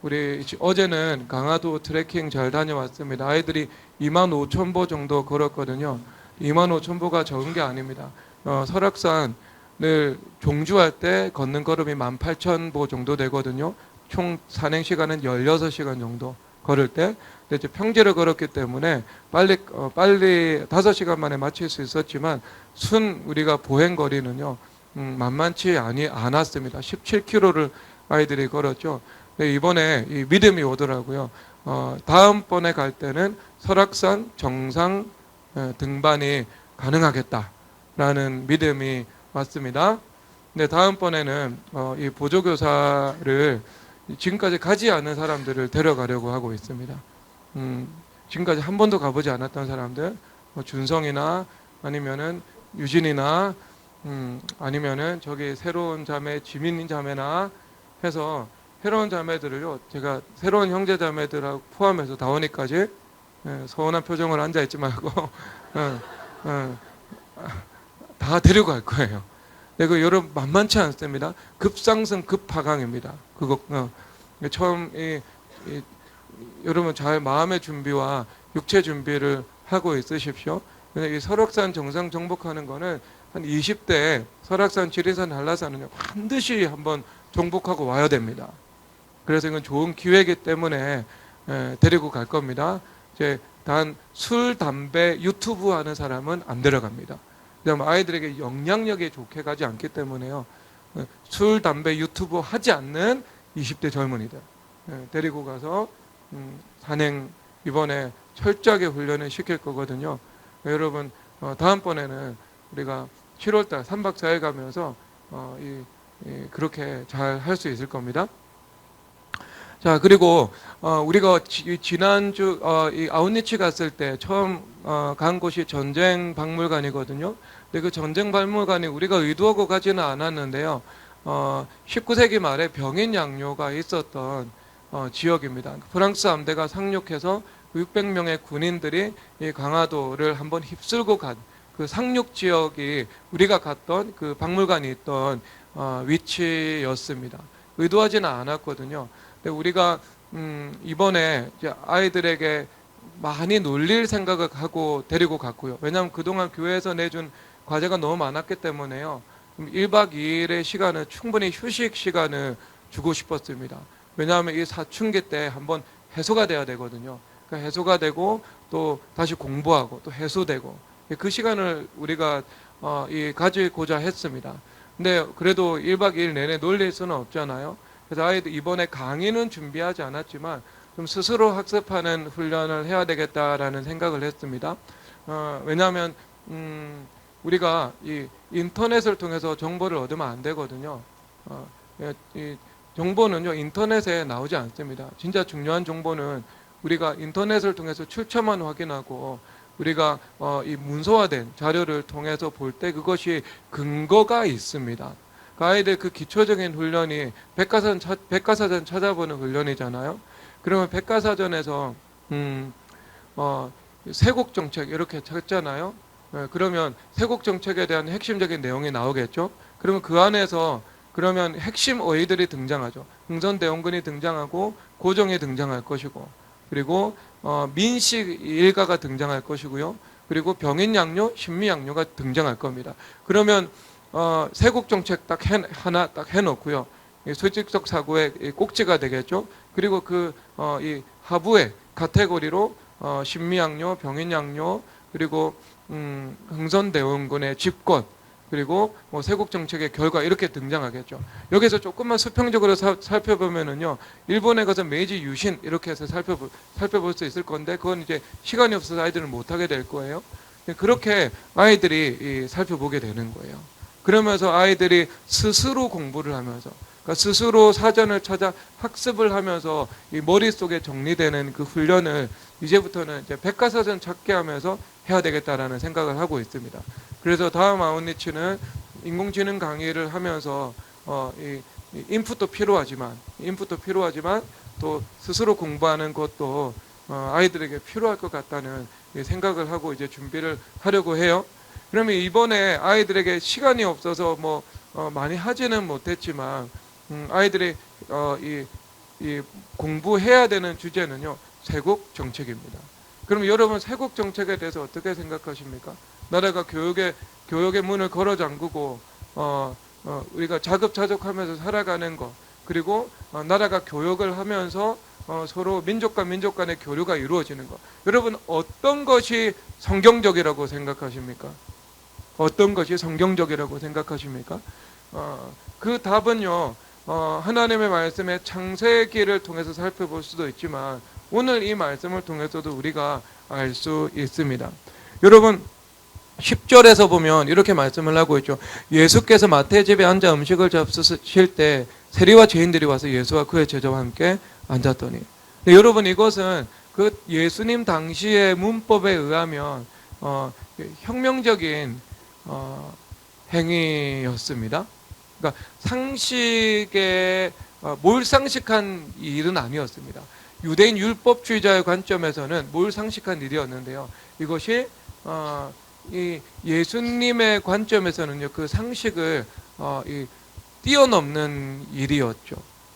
우리 어제는 강화도 트레킹 잘 다녀왔습니다. 아이들이 25,000보 정도 걸었거든요. 25,000보가 적은 게 아닙니다. 설악산을 종주할 때 걷는 걸음이 18,000보 정도 되거든요. 총 산행 시간은 16시간 정도 걸을 때. 근데 이제 평지를 걸었기 때문에 빨리 5시간 만에 마칠 수 있었지만 우리가 보행 거리는요, 만만치 않았습니다. 17km를 아이들이 걸었죠. 네, 이번에 이 믿음이 오더라고요. 다음번에 갈 때는 설악산 정상 등반이 가능하겠다라는 믿음이 왔습니다. 네, 다음번에는 이 보조교사를 지금까지 가지 않은 사람들을 데려가려고 하고 있습니다. 지금까지 한 번도 가보지 않았던 사람들, 준성이나 아니면은 유진이나 아니면은 저기 새로운 자매, 지민 자매나 해서 새로운 자매들을요, 제가 새로운 형제 자매들하고 포함해서 다원이까지 서운한 표정을 앉아있지 말고 다 데리고 갈 거예요. 근데 그 여러분 만만치 않습니다. 급상승 급하강입니다. 그거 처음 여러분 잘 마음의 준비와 육체 준비를 하고 있으십시오. 근데 이 설악산 정상 정복하는 거는 한 20대 설악산, 지리산, 한라산은요 반드시 한번 정복하고 와야 됩니다. 그래서 이건 좋은 기회이기 때문에 데리고 갈 겁니다. 이제 단 술, 담배, 유튜브 하는 사람은 안 데려갑니다. 왜냐하면 아이들에게 영향력이 좋게 가지 않기 때문에요. 술, 담배, 유튜브 하지 않는 20대 젊은이들 데리고 가서 산행 이번에 철저하게 훈련을 시킬 거거든요. 여러분 다음번에는 우리가 7월달 3박 4일 가면서 그렇게 잘 할 수 있을 겁니다. 자, 그리고 우리가 지난주 이 아웃리치 갔을 때 처음 간 곳이 전쟁 박물관이거든요. 근데 그 전쟁 박물관이 우리가 의도하고 가지는 않았는데요. 19세기 말에 병인 양요가 있었던 지역입니다. 프랑스 함대가 상륙해서 600명의 군인들이 이 강화도를 한번 휩쓸고 간 그 상륙 지역이 우리가 갔던 그 박물관이 있던 위치였습니다. 의도하지는 않았거든요. 근데 우리가 이번에 이제 아이들에게 많이 놀릴 생각을 하고 데리고 갔고요. 왜냐하면 그동안 교회에서 내준 과제가 너무 많았기 때문에요. 1박 2일의 시간을 충분히 휴식 시간을 주고 싶었습니다. 왜냐하면 이 사춘기 때 한번 해소가 돼야 되거든요. 그러니까 해소가 되고 또 다시 공부하고 또 해소되고 그 시간을 우리가 가지고자 했습니다. 근데 그래도 1박 2일 내내 놀릴 수는 없잖아요. 그래서 아이들 이번에 강의는 준비하지 않았지만 좀 스스로 학습하는 훈련을 해야 되겠다라는 생각을 했습니다. 왜냐하면 우리가 이 인터넷을 통해서 정보를 얻으면 안 되거든요. 이 정보는요 인터넷에 나오지 않습니다. 진짜 중요한 정보는 우리가 인터넷을 통해서 출처만 확인하고 우리가 이 문서화된 자료를 통해서 볼 때 그것이 근거가 있습니다. 그 아이들 그 기초적인 훈련이 백과사전 찾아보는 훈련이잖아요. 그러면 백과사전에서 세곡 정책 이렇게 찾잖아요. 그러면 세곡 정책에 대한 핵심적인 내용이 나오겠죠. 그러면 그 안에서 그러면 핵심 어휘들이 등장하죠. 흥선대원군이 등장하고 고종이 등장할 것이고 그리고 민식 일가가 등장할 것이고요. 그리고 병인양요, 신미양요가 등장할 겁니다. 그러면 세국 정책 하나 딱 해놓고요. 수직적 사고의 꼭지가 되겠죠. 그리고 이 하부의 카테고리로 신미양요, 병인양요, 그리고 흥선대원군의 집권, 그리고 세국 정책의 결과 이렇게 등장하겠죠. 여기서 조금만 수평적으로 살펴보면은요, 일본에 가서 메이지 유신 이렇게 해서 살펴볼 수 있을 건데 그건 이제 시간이 없어서 아이들은 못하게 될 거예요. 그렇게 아이들이 살펴보게 되는 거예요. 그러면서 아이들이 스스로 공부를 하면서 그러니까 스스로 사전을 찾아 학습을 하면서 이 머릿속에 정리되는 그 훈련을 이제부터는 이제 백과사전 찾게 하면서 해야 되겠다라는 생각을 하고 있습니다. 그래서 다음 아웃리치는 인공지능 강의를 하면서 이 인풋도 필요하지만 또 스스로 공부하는 것도 아이들에게 필요할 것 같다는 생각을 하고 이제 준비를 하려고 해요. 그러면 이번에 아이들에게 시간이 없어서 많이 하지는 못했지만 아이들이 이 공부해야 되는 주제는요, 세국 정책입니다. 그럼 여러분 세국 정책에 대해서 어떻게 생각하십니까? 나라가 교육의 문을 걸어 잠그고 우리가 자급자족하면서 살아가는 것, 그리고 나라가 교역을 하면서 서로 민족과 민족 간의 교류가 이루어지는 것. 여러분 어떤 것이 성경적이라고 생각하십니까? 어떤 것이 성경적이라고 생각하십니까? 그 답은요, 하나님의 말씀의 창세기를 통해서 살펴볼 수도 있지만 오늘 이 말씀을 통해서도 우리가 알 수 있습니다. 여러분 10절에서 보면 이렇게 말씀을 하고 있죠. 예수께서 마태의 집에 앉아 음식을 잡수실 때 세리와 죄인들이 와서 예수와 그의 제자와 함께 앉았더니, 여러분 이것은 그 예수님 당시의 문법에 의하면 혁명적인 행위였습니다. 그러니까 상식에 몰상식한 일은 아니었습니다. 유대인 율법주의자의 관점에서는 몰상식한 일이었는데요. 이것이 이 예수님의 관점에서는요, 그 상식을 뛰어넘는 일이었죠.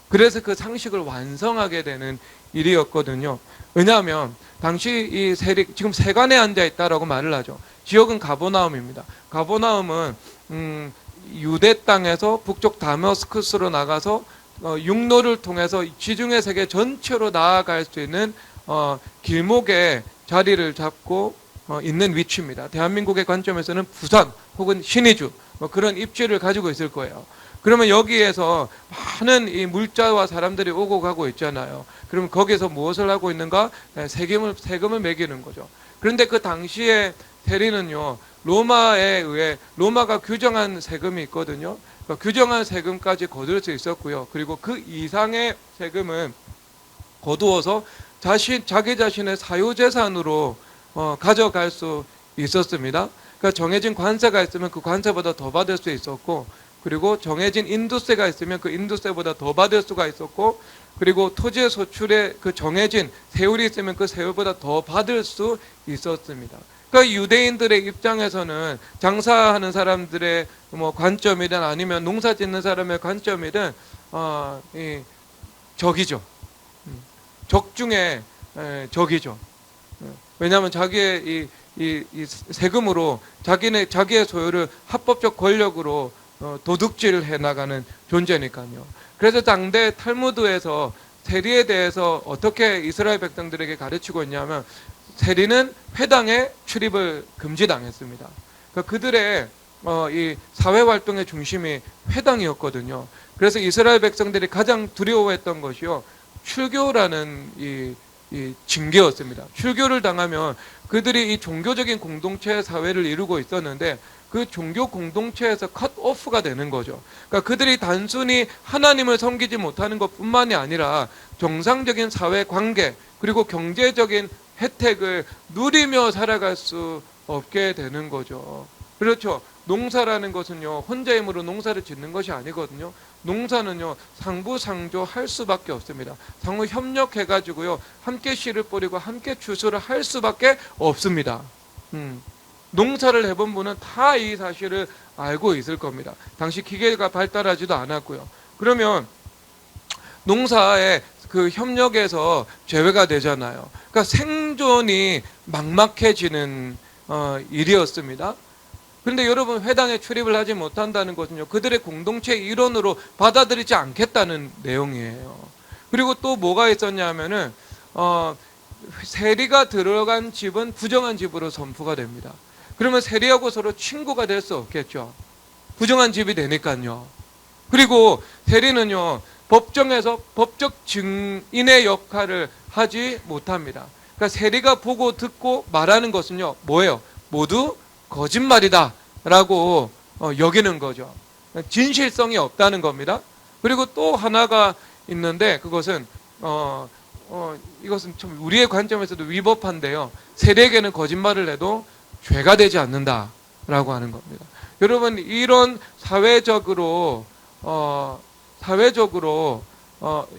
그래서 그 상식을 완성하게 되는 일이었거든요. 왜냐하면 당시 이 지금 세관에 앉아 있다라고 말을 하죠. 지역은 가버나움입니다. 가버나움은 유대 땅에서 북쪽 다메스커스로 나가서 육로를 통해서 지중해 세계 전체로 나아갈 수 있는 길목에 자리를 잡고 있는 위치입니다. 대한민국의 관점에서는 부산 혹은 신의주 그런 입지를 가지고 있을 거예요. 그러면 여기에서 많은 이 물자와 사람들이 오고 가고 있잖아요. 그러면 거기서 무엇을 하고 있는가? 세금을 매기는 거죠. 그런데 그 당시에 세리는요, 로마에 의해 로마가 규정한 세금이 있거든요. 그러니까 규정한 세금까지 거둘 수 있었고요. 그리고 그 이상의 세금은 거두어서 자기 자신의 사유재산으로 가져갈 수 있었습니다. 그러니까 정해진 관세가 있으면 그 관세보다 더 받을 수 있었고, 그리고 정해진 인도세가 있으면 그 인도세보다 더 받을 수가 있었고, 그리고 토지의 소출에 그 정해진 세율이 있으면 그 세율보다 더 받을 수 있었습니다. 그러니까 유대인들의 입장에서는 장사하는 사람들의 뭐 관점이든 아니면 농사 짓는 사람의 관점이든 적이죠. 적 중에 적이죠. 왜냐하면 자기의 이 세금으로 자기의 소유를 합법적 권력으로 도둑질을 해나가는 존재니까요. 그래서 당대 탈무드에서 세리에 대해서 어떻게 이스라엘 백성들에게 가르치고 있냐면, 세리는 회당에 출입을 금지당했습니다. 그러니까 그들의 이 사회 활동의 중심이 회당이었거든요. 그래서 이스라엘 백성들이 가장 두려워했던 것이요, 출교라는 이 징계였습니다. 출교를 당하면 그들이 이 종교적인 공동체 사회를 이루고 있었는데 그 종교 공동체에서 컷오프가 되는 거죠. 그러니까 그들이 단순히 하나님을 섬기지 못하는 것뿐만이 아니라 정상적인 사회 관계 그리고 경제적인 혜택을 누리며 살아갈 수 없게 되는 거죠. 그렇죠. 농사라는 것은요, 혼자 힘으로 농사를 짓는 것이 아니거든요. 농사는요, 상부상조 할 수밖에 없습니다. 상호 협력해가지고요, 함께 씨를 뿌리고 함께 추수를 할 수밖에 없습니다. 농사를 해본 분은 다 이 사실을 알고 있을 겁니다. 당시 기계가 발달하지도 않았고요. 그러면 농사의 그 협력에서 제외가 되잖아요. 그러니까 생존이 막막해지는 일이었습니다. 그런데 여러분, 회당에 출입을 하지 못한다는 것은요, 그들의 공동체 일원으로 받아들이지 않겠다는 내용이에요. 그리고 또 뭐가 있었냐면은 세리가 들어간 집은 부정한 집으로 선포가 됩니다. 그러면 세리하고 서로 친구가 될 수 없겠죠. 부정한 집이 되니까요. 그리고 세리는요, 법정에서 법적 증인의 역할을 하지 못합니다. 그러니까 세리가 보고 듣고 말하는 것은요, 뭐예요? 모두 거짓말이다 라고 여기는 거죠. 진실성이 없다는 겁니다. 그리고 또 하나가 있는데, 그것은 이것은 좀 우리의 관점에서도 위법한데요, 세리에게는 거짓말을 해도 죄가 되지 않는다라고 하는 겁니다. 여러분, 이런 사회적으로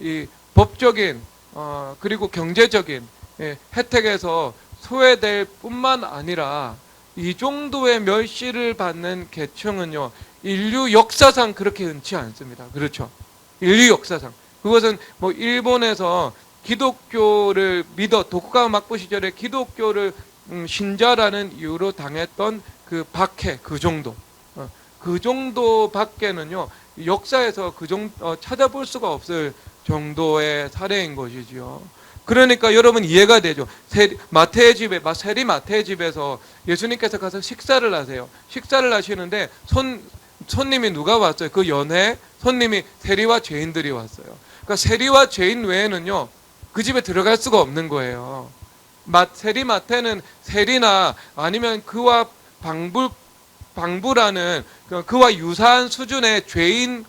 이 법적인 그리고 경제적인 혜택에서 소외될 뿐만 아니라 이 정도의 멸시를 받는 계층은요, 인류 역사상 그렇게 흔치 않습니다. 그렇죠? 인류 역사상 그것은 뭐 일본에서 기독교를 도쿠가와 막부 시절에 기독교를 신자라는 이유로 당했던 그 박해, 그 정도. 그 정도밖에는요, 역사에서 그 정도 찾아볼 수가 없을 정도의 사례인 것이지요. 그러니까 여러분 이해가 되죠. 세리 마태의 집에서 예수님께서 가서 식사를 하세요. 식사를 하시는데 손님이 누가 왔어요? 그 연회 손님이 세리와 죄인들이 왔어요. 그러니까 세리와 죄인 외에는요, 그 집에 들어갈 수가 없는 거예요. 세리 마태는 세리나 아니면 그와 방부라는 그와 유사한 수준의 죄인이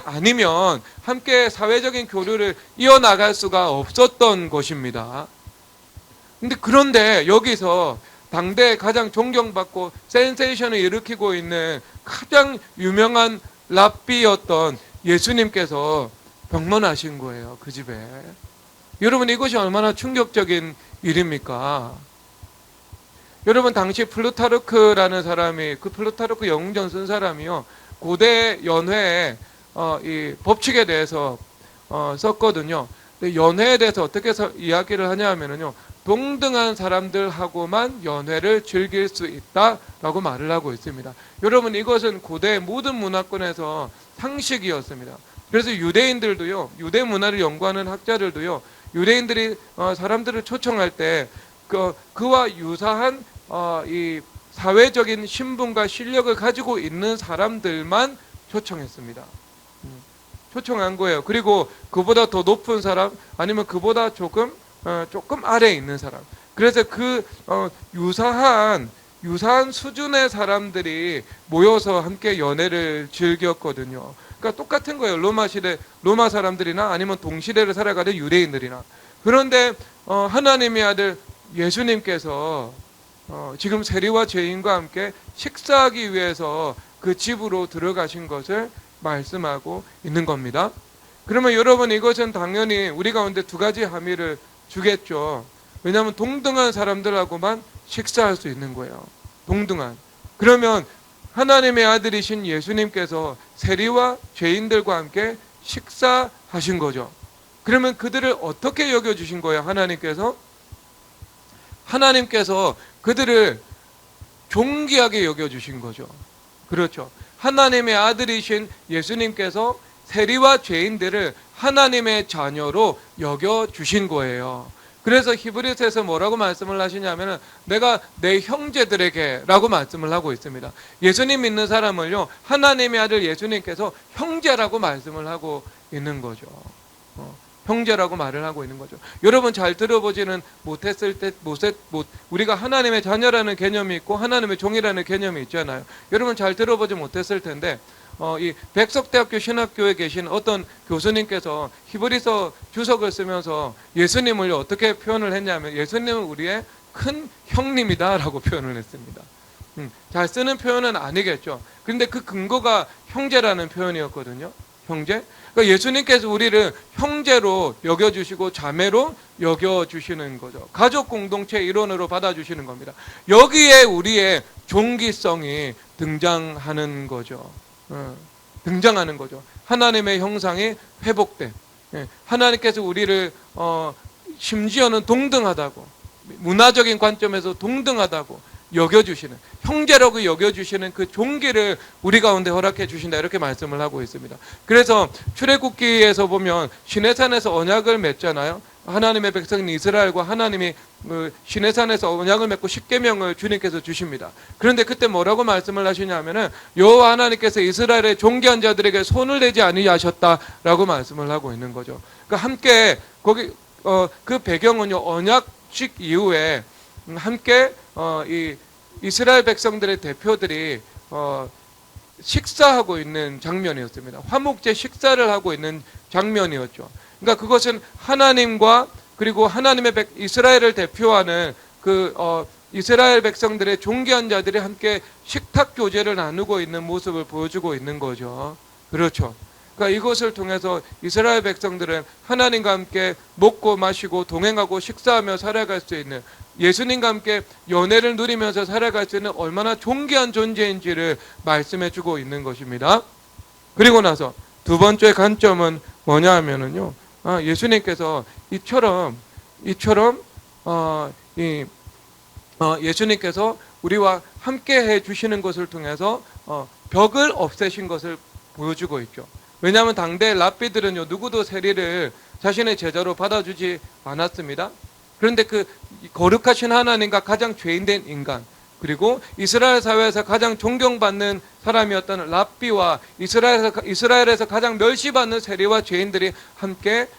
아니면 함께 사회적인 교류를 이어나갈 수가 없었던 것입니다. 그런데 여기서 당대 가장 존경받고 센세이션을 일으키고 있는 가장 유명한 랍비였던 예수님께서 방문하신 거예요, 그 집에. 여러분, 이것이 얼마나 충격적인 일입니까? 여러분, 당시 플루타르크라는 사람이, 그 플루타르크 영웅전 쓴 사람이요, 고대 연회에 이 법칙에 대해서 썼거든요. 근데 연회에 대해서 어떻게 이야기를 하냐 하면요, 동등한 사람들하고만 연회를 즐길 수 있다라고 말을 하고 있습니다. 여러분, 이것은 고대 모든 문화권에서 상식이었습니다. 그래서 유대인들도요, 유대 문화를 연구하는 학자들도요, 유대인들이 사람들을 초청할 때 그와 유사한 이 사회적인 신분과 실력을 가지고 있는 사람들만 초청했습니다. 초청한 거예요. 그리고 그보다 더 높은 사람, 아니면 그보다 조금 아래에 있는 사람. 그래서 유사한 수준의 사람들이 모여서 함께 연애를 즐겼거든요. 그러니까 똑같은 거예요. 로마 사람들이나 아니면 동시대를 살아가는 유대인들이나. 그런데 하나님의 아들 예수님께서 지금 세리와 죄인과 함께 식사하기 위해서 그 집으로 들어가신 것을 말씀하고 있는 겁니다. 그러면 여러분, 이것은 당연히 우리 가운데 두 가지 함의를 주겠죠. 왜냐하면 동등한 사람들하고만 식사할 수 있는 거예요. 동등한. 그러면 하나님의 아들이신 예수님께서 세리와 죄인들과 함께 식사하신 거죠. 그러면 그들을 어떻게 여겨주신 거예요? 하나님께서 그들을 존귀하게 여겨주신 거죠. 그렇죠. 하나님의 아들이신 예수님께서 세리와 죄인들을 하나님의 자녀로 여겨주신 거예요. 그래서 히브리서에서 뭐라고 말씀을 하시냐면은 내가 내 형제들에게 라고 말씀을 하고 있습니다. 예수님 믿는 사람을요, 하나님의 아들 예수님께서 형제라고 말씀을 하고 있는 거죠. 형제라고 말을 하고 있는 거죠. 여러분, 잘 들어보지는 못했을 때 우리가 하나님의 자녀라는 개념이 있고 하나님의 종이라는 개념이 있잖아요. 여러분, 잘 들어보지 못했을 텐데 이 백석대학교 신학교에 계신 어떤 교수님께서 히브리서 주석을 쓰면서 예수님을 어떻게 표현을 했냐면, 예수님은 우리의 큰 형님이다 라고 표현을 했습니다. 잘 쓰는 표현은 아니겠죠. 그런데 그 근거가 형제라는 표현이었거든요. 형제. 그러니까 예수님께서 우리를 형제로 여겨주시고 자매로 여겨주시는 거죠. 가족 공동체 일원으로 받아주시는 겁니다. 여기에 우리의 종기성이 등장하는 거죠. 등장하는 거죠. 하나님의 형상이 회복된, 하나님께서 우리를 심지어는 동등하다고, 문화적인 관점에서 동등하다고 여겨주시는, 형제라고 여겨주시는 그 종기를 우리 가운데 허락해 주신다, 이렇게 말씀을 하고 있습니다. 그래서 출애굽기에서 보면 시내산에서 언약을 맺잖아요. 하나님의 백성인 이스라엘과 하나님이 시내산에서 언약을 맺고 십계명을 주님께서 주십니다. 그런데 그때 뭐라고 말씀을 하시냐면은 여호와 하나님께서 이스라엘의 존귀한 자들에게 손을 대지 아니하셨다라고 말씀을 하고 있는 거죠. 그러니까 함께 거기 그 배경은요, 언약식 이후에 함께 이 이스라엘 백성들의 대표들이 식사하고 있는 장면이었습니다. 화목제 식사를 하고 있는 장면이었죠. 그러니까 그것은 하나님과 그리고 하나님의 이스라엘을 대표하는 이스라엘 백성들의 존귀한 자들이 함께 식탁 교제를 나누고 있는 모습을 보여주고 있는 거죠. 그렇죠. 그러니까 이것을 통해서 이스라엘 백성들은 하나님과 함께 먹고 마시고 동행하고 식사하며 살아갈 수 있는, 예수님과 함께 연애를 누리면서 살아갈 수 있는 얼마나 존귀한 존재인지를 말씀해 주고 있는 것입니다. 그리고 나서 두 번째 관점은 뭐냐 하면은요, 예수님께서 이처럼 예수님께서 우리와 함께 해 주시는 것을 통해서 벽을 없애신 것을 보여주고 있죠. 왜냐하면 당대 랍비들은요, 누구도 세리를 자신의 제자로 받아주지 않았습니다. 그런데 그 거룩하신 하나님과 가장 죄인된 인간, 그리고 이스라엘 사회에서 가장 존경받는 사람이었던 랍비와 이스라엘에서 가장 멸시받는 세리와 죄인들이 함께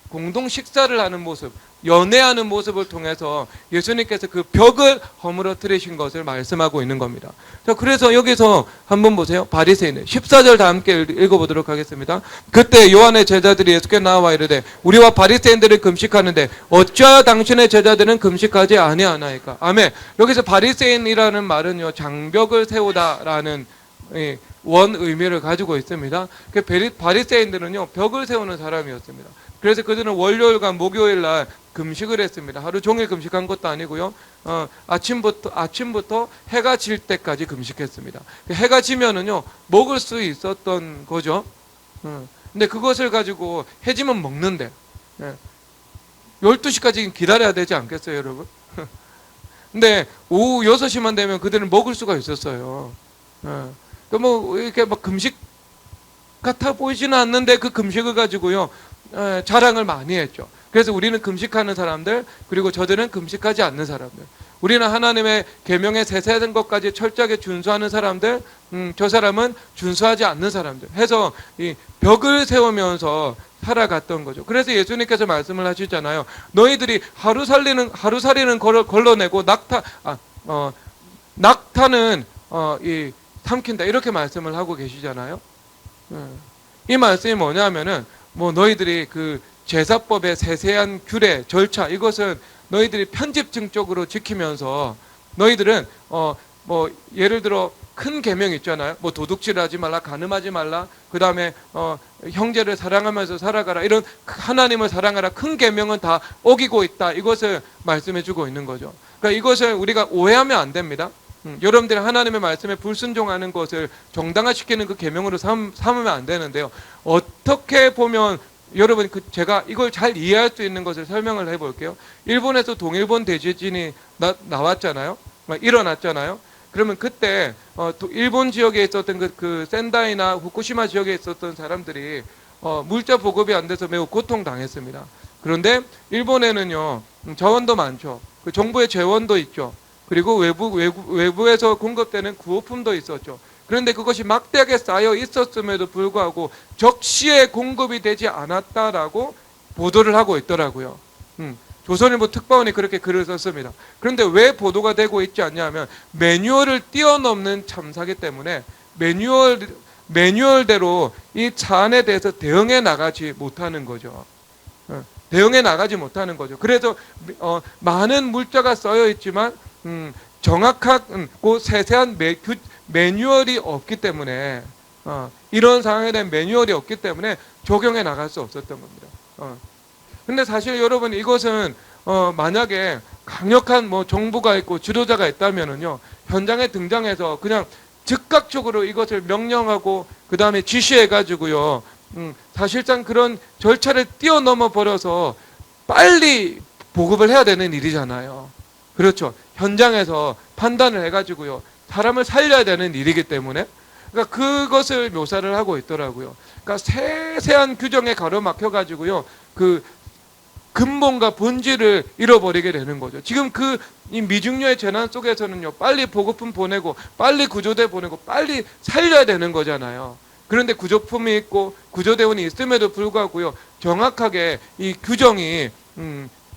공동 식사를 하는 모습, 연애하는 모습을 통해서 예수님께서 그 벽을 허물어뜨리신 것을 말씀하고 있는 겁니다. 자, 그래서 여기서 한번 보세요. 바리새인들 14절 다 함께 읽어보도록 하겠습니다. 그때 요한의 제자들이 예수께 나와 이르되 우리와 바리새인들은 금식하는데 어찌하여 당신의 제자들은 금식하지 아니하나이까. 아멘. 여기서 바리새인이라는 말은요, 장벽을 세우다라는 원 의미를 가지고 있습니다. 바리새인들은요, 벽을 세우는 사람이었습니다. 그래서 그들은 월요일과 목요일 날 금식을 했습니다. 하루 종일 금식한 것도 아니고요. 아침부터 해가 질 때까지 금식했습니다. 해가 지면은요, 먹을 수 있었던 거죠. 근데 그것을 가지고 해지면 먹는데 12시까지 기다려야 되지 않겠어요, 여러분? 근데 오후 6시만 되면 그들은 먹을 수가 있었어요. 뭐 이렇게 막 금식 같아 보이지는 않는데 그 금식을 가지고요, 자랑을 많이 했죠. 그래서 우리는 금식하는 사람들, 그리고 저들은 금식하지 않는 사람들, 우리는 하나님의 계명에 세세한 것까지 철저하게 준수하는 사람들, 저 사람은 준수하지 않는 사람들 해서 이 벽을 세우면서 살아갔던 거죠. 그래서 예수님께서 말씀을 하시잖아요. 너희들이 하루살이는 걸러내고 낙타는 삼킨다, 이렇게 말씀을 하고 계시잖아요. 이 말씀이 뭐냐면은 너희들이 그 제사법의 세세한 규례, 절차, 이것은 너희들이 편집증적으로 지키면서 너희들은 예를 들어 큰 계명 있잖아요. 도둑질하지 말라, 간음하지 말라, 그 다음에 형제를 사랑하면서 살아가라, 이런 하나님을 사랑하라, 큰 계명은 다 어기고 있다, 이것을 말씀해주고 있는 거죠. 그러니까 이것을 우리가 오해하면 안 됩니다. 여러분들이 하나님의 말씀에 불순종하는 것을 정당화시키는 그 계명으로 삼으면 안 되는데요. 어떻게 보면 여러분, 제가 이걸 잘 이해할 수 있는 것을 설명을 해볼게요. 일본에서 동일본 대지진이 나왔잖아요. 일어났잖아요. 그러면 그때 일본 지역에 있었던 그 센다이나 후쿠시마 지역에 있었던 사람들이 물자 보급이 안 돼서 매우 고통당했습니다. 그런데 일본에는요, 자원도 많죠. 그 정부의 재원도 있죠. 그리고 외부에서 공급되는 구호품도 있었죠. 그런데 그것이 막대하게 쌓여 있었음에도 불구하고 적시에 공급이 되지 않았다라고 보도를 하고 있더라고요. 조선일보 특파원이 그렇게 글을 썼습니다. 그런데 왜 보도가 되고 있지 않냐면 매뉴얼을 뛰어넘는 참사기 때문에 매뉴얼대로 이 사안에 대해서 대응해 나가지 못하는 거죠. 대응해 나가지 못하는 거죠. 그래서 많은 물자가 써여 있지만 정확하고 세세한 매뉴얼이 없기 때문에 이런 상황에 대한 매뉴얼이 없기 때문에 적용해 나갈 수 없었던 겁니다. 근데 사실 여러분, 이것은 만약에 강력한 정부가 있고 지도자가 있다면은요, 현장에 등장해서 그냥 즉각적으로 이것을 명령하고 그 다음에 지시해 가지고요, 사실상 그런 절차를 뛰어넘어 버려서 빨리 보급을 해야 되는 일이잖아요. 그렇죠. 현장에서 판단을 해가지고요, 사람을 살려야 되는 일이기 때문에, 그러니까 그것을 묘사를 하고 있더라고요. 그러니까 세세한 규정에 가로막혀가지고요, 그 근본과 본질을 잃어버리게 되는 거죠. 지금 이 미중료의 재난 속에서는요, 빨리 보급품 보내고, 빨리 구조대 보내고, 빨리 살려야 되는 거잖아요. 그런데 구조품이 있고 구조대원이 있음에도 불구하고요, 정확하게 이 규정이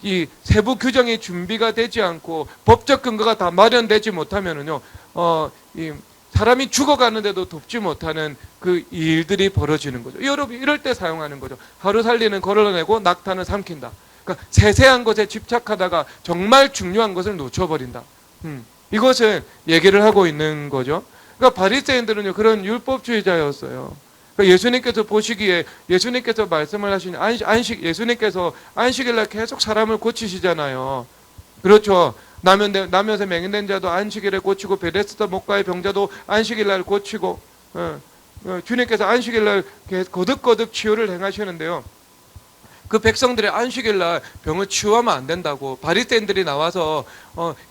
이 세부 규정이 준비가 되지 않고 법적 근거가 다 마련되지 못하면은요, 이 사람이 죽어가는데도 돕지 못하는 그 일들이 벌어지는 거죠. 여러분, 이럴 때 사용하는 거죠. 하루살리는 걸어내고 낙타는 삼킨다. 그러니까 세세한 것에 집착하다가 정말 중요한 것을 놓쳐버린다. 이것을 얘기를 하고 있는 거죠. 그러니까 바리새인들은요, 그런 율법주의자였어요. 그러니까 예수님께서 보시기에, 예수님께서 말씀을 하신 예수님께서 안식일날 계속 사람을 고치시잖아요. 그렇죠. 나면서 맹인된 자도 안식일에 고치고, 베데스다 목가의 병자도 안식일날 고치고, 주님께서 안식일 날 거듭거듭 치유를 행하시는데요. 그 백성들의 안식일 날 병을 치유하면 안 된다고 바리새인들이 나와서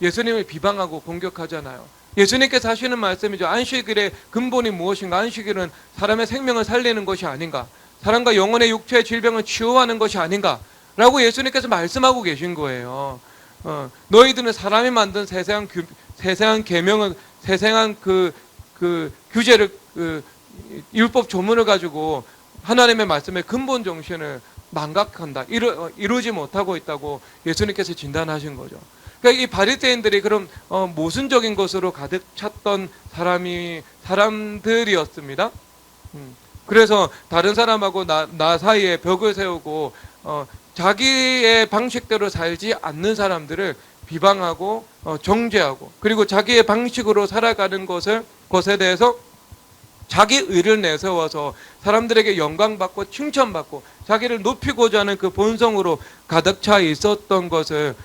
예수님을 비방하고 공격하잖아요. 예수님께서 하시는 말씀이죠. 안식일의 근본이 무엇인가? 안식일은 사람의 생명을 살리는 것이 아닌가? 사람과 영혼의 육체의 질병을 치유하는 것이 아닌가? 라고 예수님께서 말씀하고 계신 거예요. 너희들은 사람이 만든 세세한 계명을, 세세한 그 규제를, 율법 조문을 가지고 하나님의 말씀의 근본 정신을 망각한다, 이루지 못하고 있다고 예수님께서 진단하신 거죠. 그러니까 이 바리새인들이 그럼 모순적인 것으로 가득 찼던 사람들이었습니다. 그래서 다른 사람하고 나 사이에 벽을 세우고 자기의 방식대로 살지 않는 사람들을 비방하고 정죄하고, 그리고 자기의 방식으로 살아가는 것에 대해서 자기 의를 내세워서 사람들에게 영광받고 칭찬받고 자기를 높이고자 하는 그 본성으로 가득 차 있었던 것을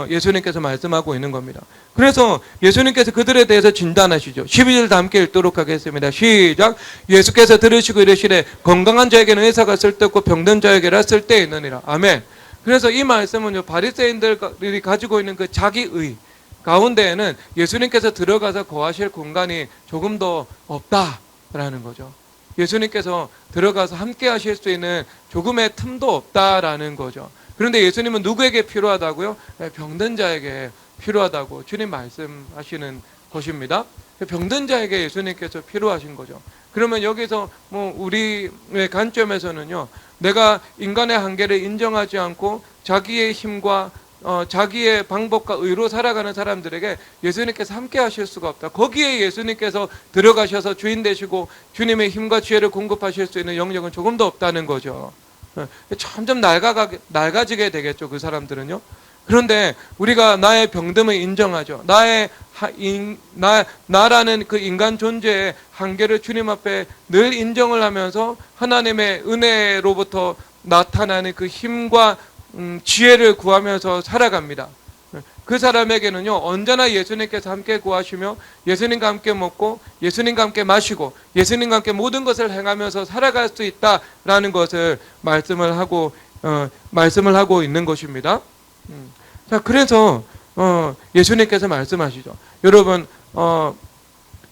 예수님께서 말씀하고 있는 겁니다. 그래서 예수님께서 그들에 대해서 진단하시죠. 12절 다 함께 읽도록 하겠습니다. 시작. 예수께서 들으시고 이르시되 건강한 자에게는 의사가 쓸데없고 병든 자에게라 쓸데있느니라. 아멘. 그래서 이 말씀은요, 바리새인들이 가지고 있는 그 자기의 가운데에는 예수님께서 들어가서 거하실 공간이 조금 더 없다라는 거죠. 예수님께서 들어가서 함께 하실 수 있는 조금의 틈도 없다라는 거죠. 그런데 예수님은 누구에게 필요하다고요? 병든 자에게 필요하다고 주님 말씀하시는 것입니다. 병든 자에게 예수님께서 필요하신 거죠. 그러면 여기서 우리의 관점에서는요, 내가 인간의 한계를 인정하지 않고 자기의 힘과 자기의 방법과 의로 살아가는 사람들에게 예수님께서 함께 하실 수가 없다. 거기에 예수님께서 들어가셔서 주인 되시고 주님의 힘과 지혜를 공급하실 수 있는 영역은 조금 더 없다는 거죠. 점점 낡아지게 되겠죠, 그 사람들은요. 그런데 우리가 나의 병듦을 인정하죠. 나라는 그 인간 존재의 한계를 주님 앞에 늘 인정을 하면서 하나님의 은혜로부터 나타나는 그 힘과 지혜를 구하면서 살아갑니다. 그 사람에게는요, 언제나 예수님께서 함께 구하시며 예수님과 함께 먹고 예수님과 함께 마시고 예수님과 함께 모든 것을 행하면서 살아갈 수 있다라는 것을 말씀을 하고 있는 것입니다. 자, 그래서 예수님께서 말씀하시죠. 여러분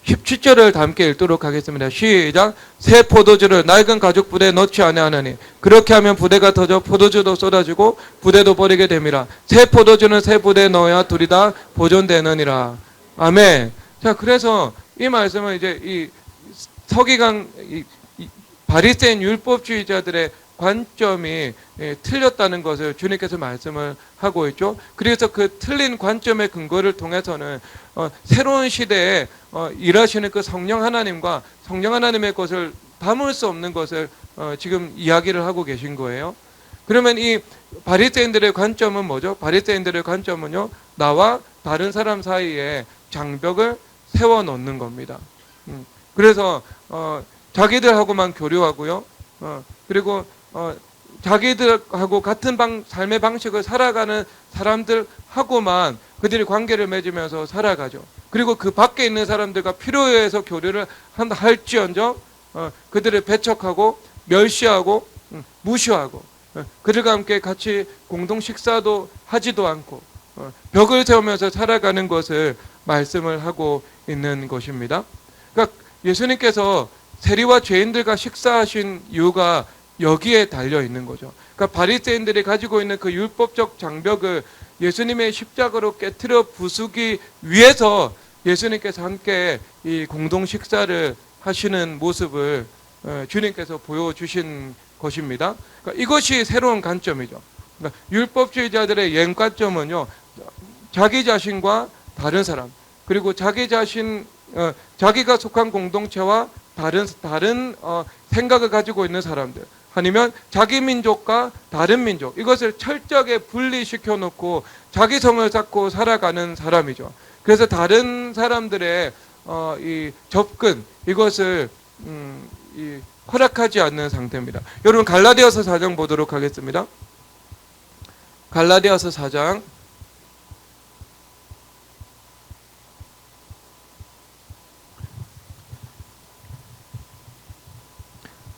17절을 함께 읽도록 하겠습니다. 시작. 새 포도주를 낡은 가죽 부대에 넣지 아니하나니 그렇게 하면 부대가 터져 포도주도 쏟아지고 부대도 버리게 됨이라. 새 포도주는 새 부대에 넣어야 둘이 다 보존되느니라. 아멘. 자, 그래서 이 말씀은 이제 이 서기관 바리새인 율법주의자들의 관점이 틀렸다는 것을 주님께서 말씀을 하고 있죠. 그래서 그 틀린 관점의 근거를 통해서는 새로운 시대에 일하시는 그 성령 하나님과 성령 하나님의 것을 담을 수 없는 것을 지금 이야기를 하고 계신 거예요. 그러면 이 바리새인들의 관점은 뭐죠? 바리새인들의 관점은요, 나와 다른 사람 사이에 장벽을 세워놓는 겁니다. 그래서 자기들하고만 교류하고요, 그리고 자기들하고 같은 삶의 방식을 살아가는 사람들하고만 그들이 관계를 맺으면서 살아가죠. 그리고 그 밖에 있는 사람들과 필요에 의해서 교류를 할지언정 그들을 배척하고 멸시하고 무시하고 그들과 함께 같이 공동 식사도 하지도 않고 벽을 세우면서 살아가는 것을 말씀을 하고 있는 것입니다. 그러니까 예수님께서 세리와 죄인들과 식사하신 이유가 여기에 달려 있는 거죠. 그러니까 바리새인들이 가지고 있는 그 율법적 장벽을 예수님의 십자가로 깨트려 부수기 위해서 예수님께서 함께 이 공동 식사를 하시는 모습을 주님께서 보여주신 것입니다. 그러니까 이것이 새로운 관점이죠. 그러니까 율법주의자들의 옛 관점은요, 자기 자신과 다른 사람, 그리고 자기가 속한 공동체와 다른 생각을 가지고 있는 사람들, 아니면 자기 민족과 다른 민족, 이것을 철저하게 분리시켜 놓고 자기 성을 쌓고 살아가는 사람이죠. 그래서 다른 사람들의 이 접근, 이것을 허락하지 않는 상태입니다. 여러분 갈라디아서 4장 보도록 하겠습니다. 갈라디아서 4장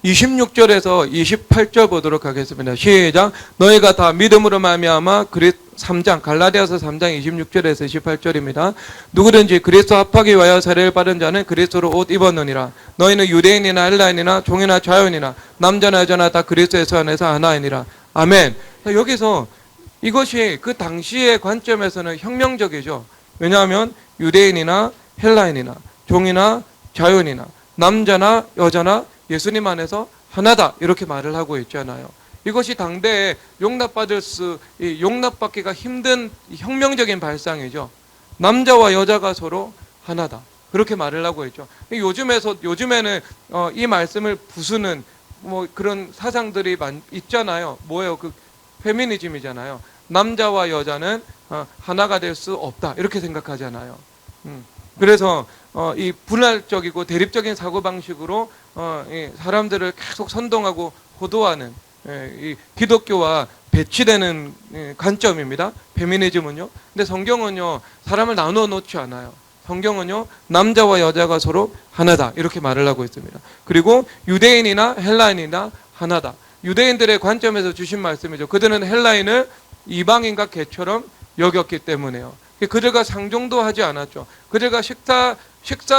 26절에서 28절 보도록 하겠습니다. 시작. 너희가 다 믿음으로 말미암아 3장 갈라디아서 3장 26절에서 28절입니다. 누구든지 그리스도 합하기 위하여 세례를 받은 자는 그리스도로 옷 입었느니라. 너희는 유대인이나 헬라인이나 종이나 자유인이나 남자나 여자나 다 그리스도의 안에서 하나이니라. 아멘. 여기서 이것이 그 당시의 관점에서는 혁명적이죠. 왜냐하면 유대인이나 헬라인이나 종이나 자유인이나 남자나 여자나 예수님 안에서 하나다 이렇게 말을 하고 있잖아요. 이것이 당대에 용납받기가 힘든 혁명적인 발상이죠. 남자와 여자가 서로 하나다 그렇게 말을 하고 있죠. 요즘에는 이 말씀을 부수는 뭐 그런 사상들이 있잖아요. 뭐예요? 그 페미니즘이잖아요. 남자와 여자는 하나가 될 수 없다 이렇게 생각하잖아요. 그래서 이 분할적이고 대립적인 사고방식으로 사람들을 계속 선동하고 호도하는 이 기독교와 배치되는 관점입니다. 페미니즘은요. 근데 성경은요 사람을 나누어 놓지 않아요. 성경은요 남자와 여자가 서로 하나다 이렇게 말을 하고 있습니다. 그리고 유대인이나 헬라인이나 하나다. 유대인들의 관점에서 주신 말씀이죠. 그들은 헬라인을 이방인과 개처럼 여겼기 때문에요. 그들과 상종도 하지 않았죠. 그들과 식사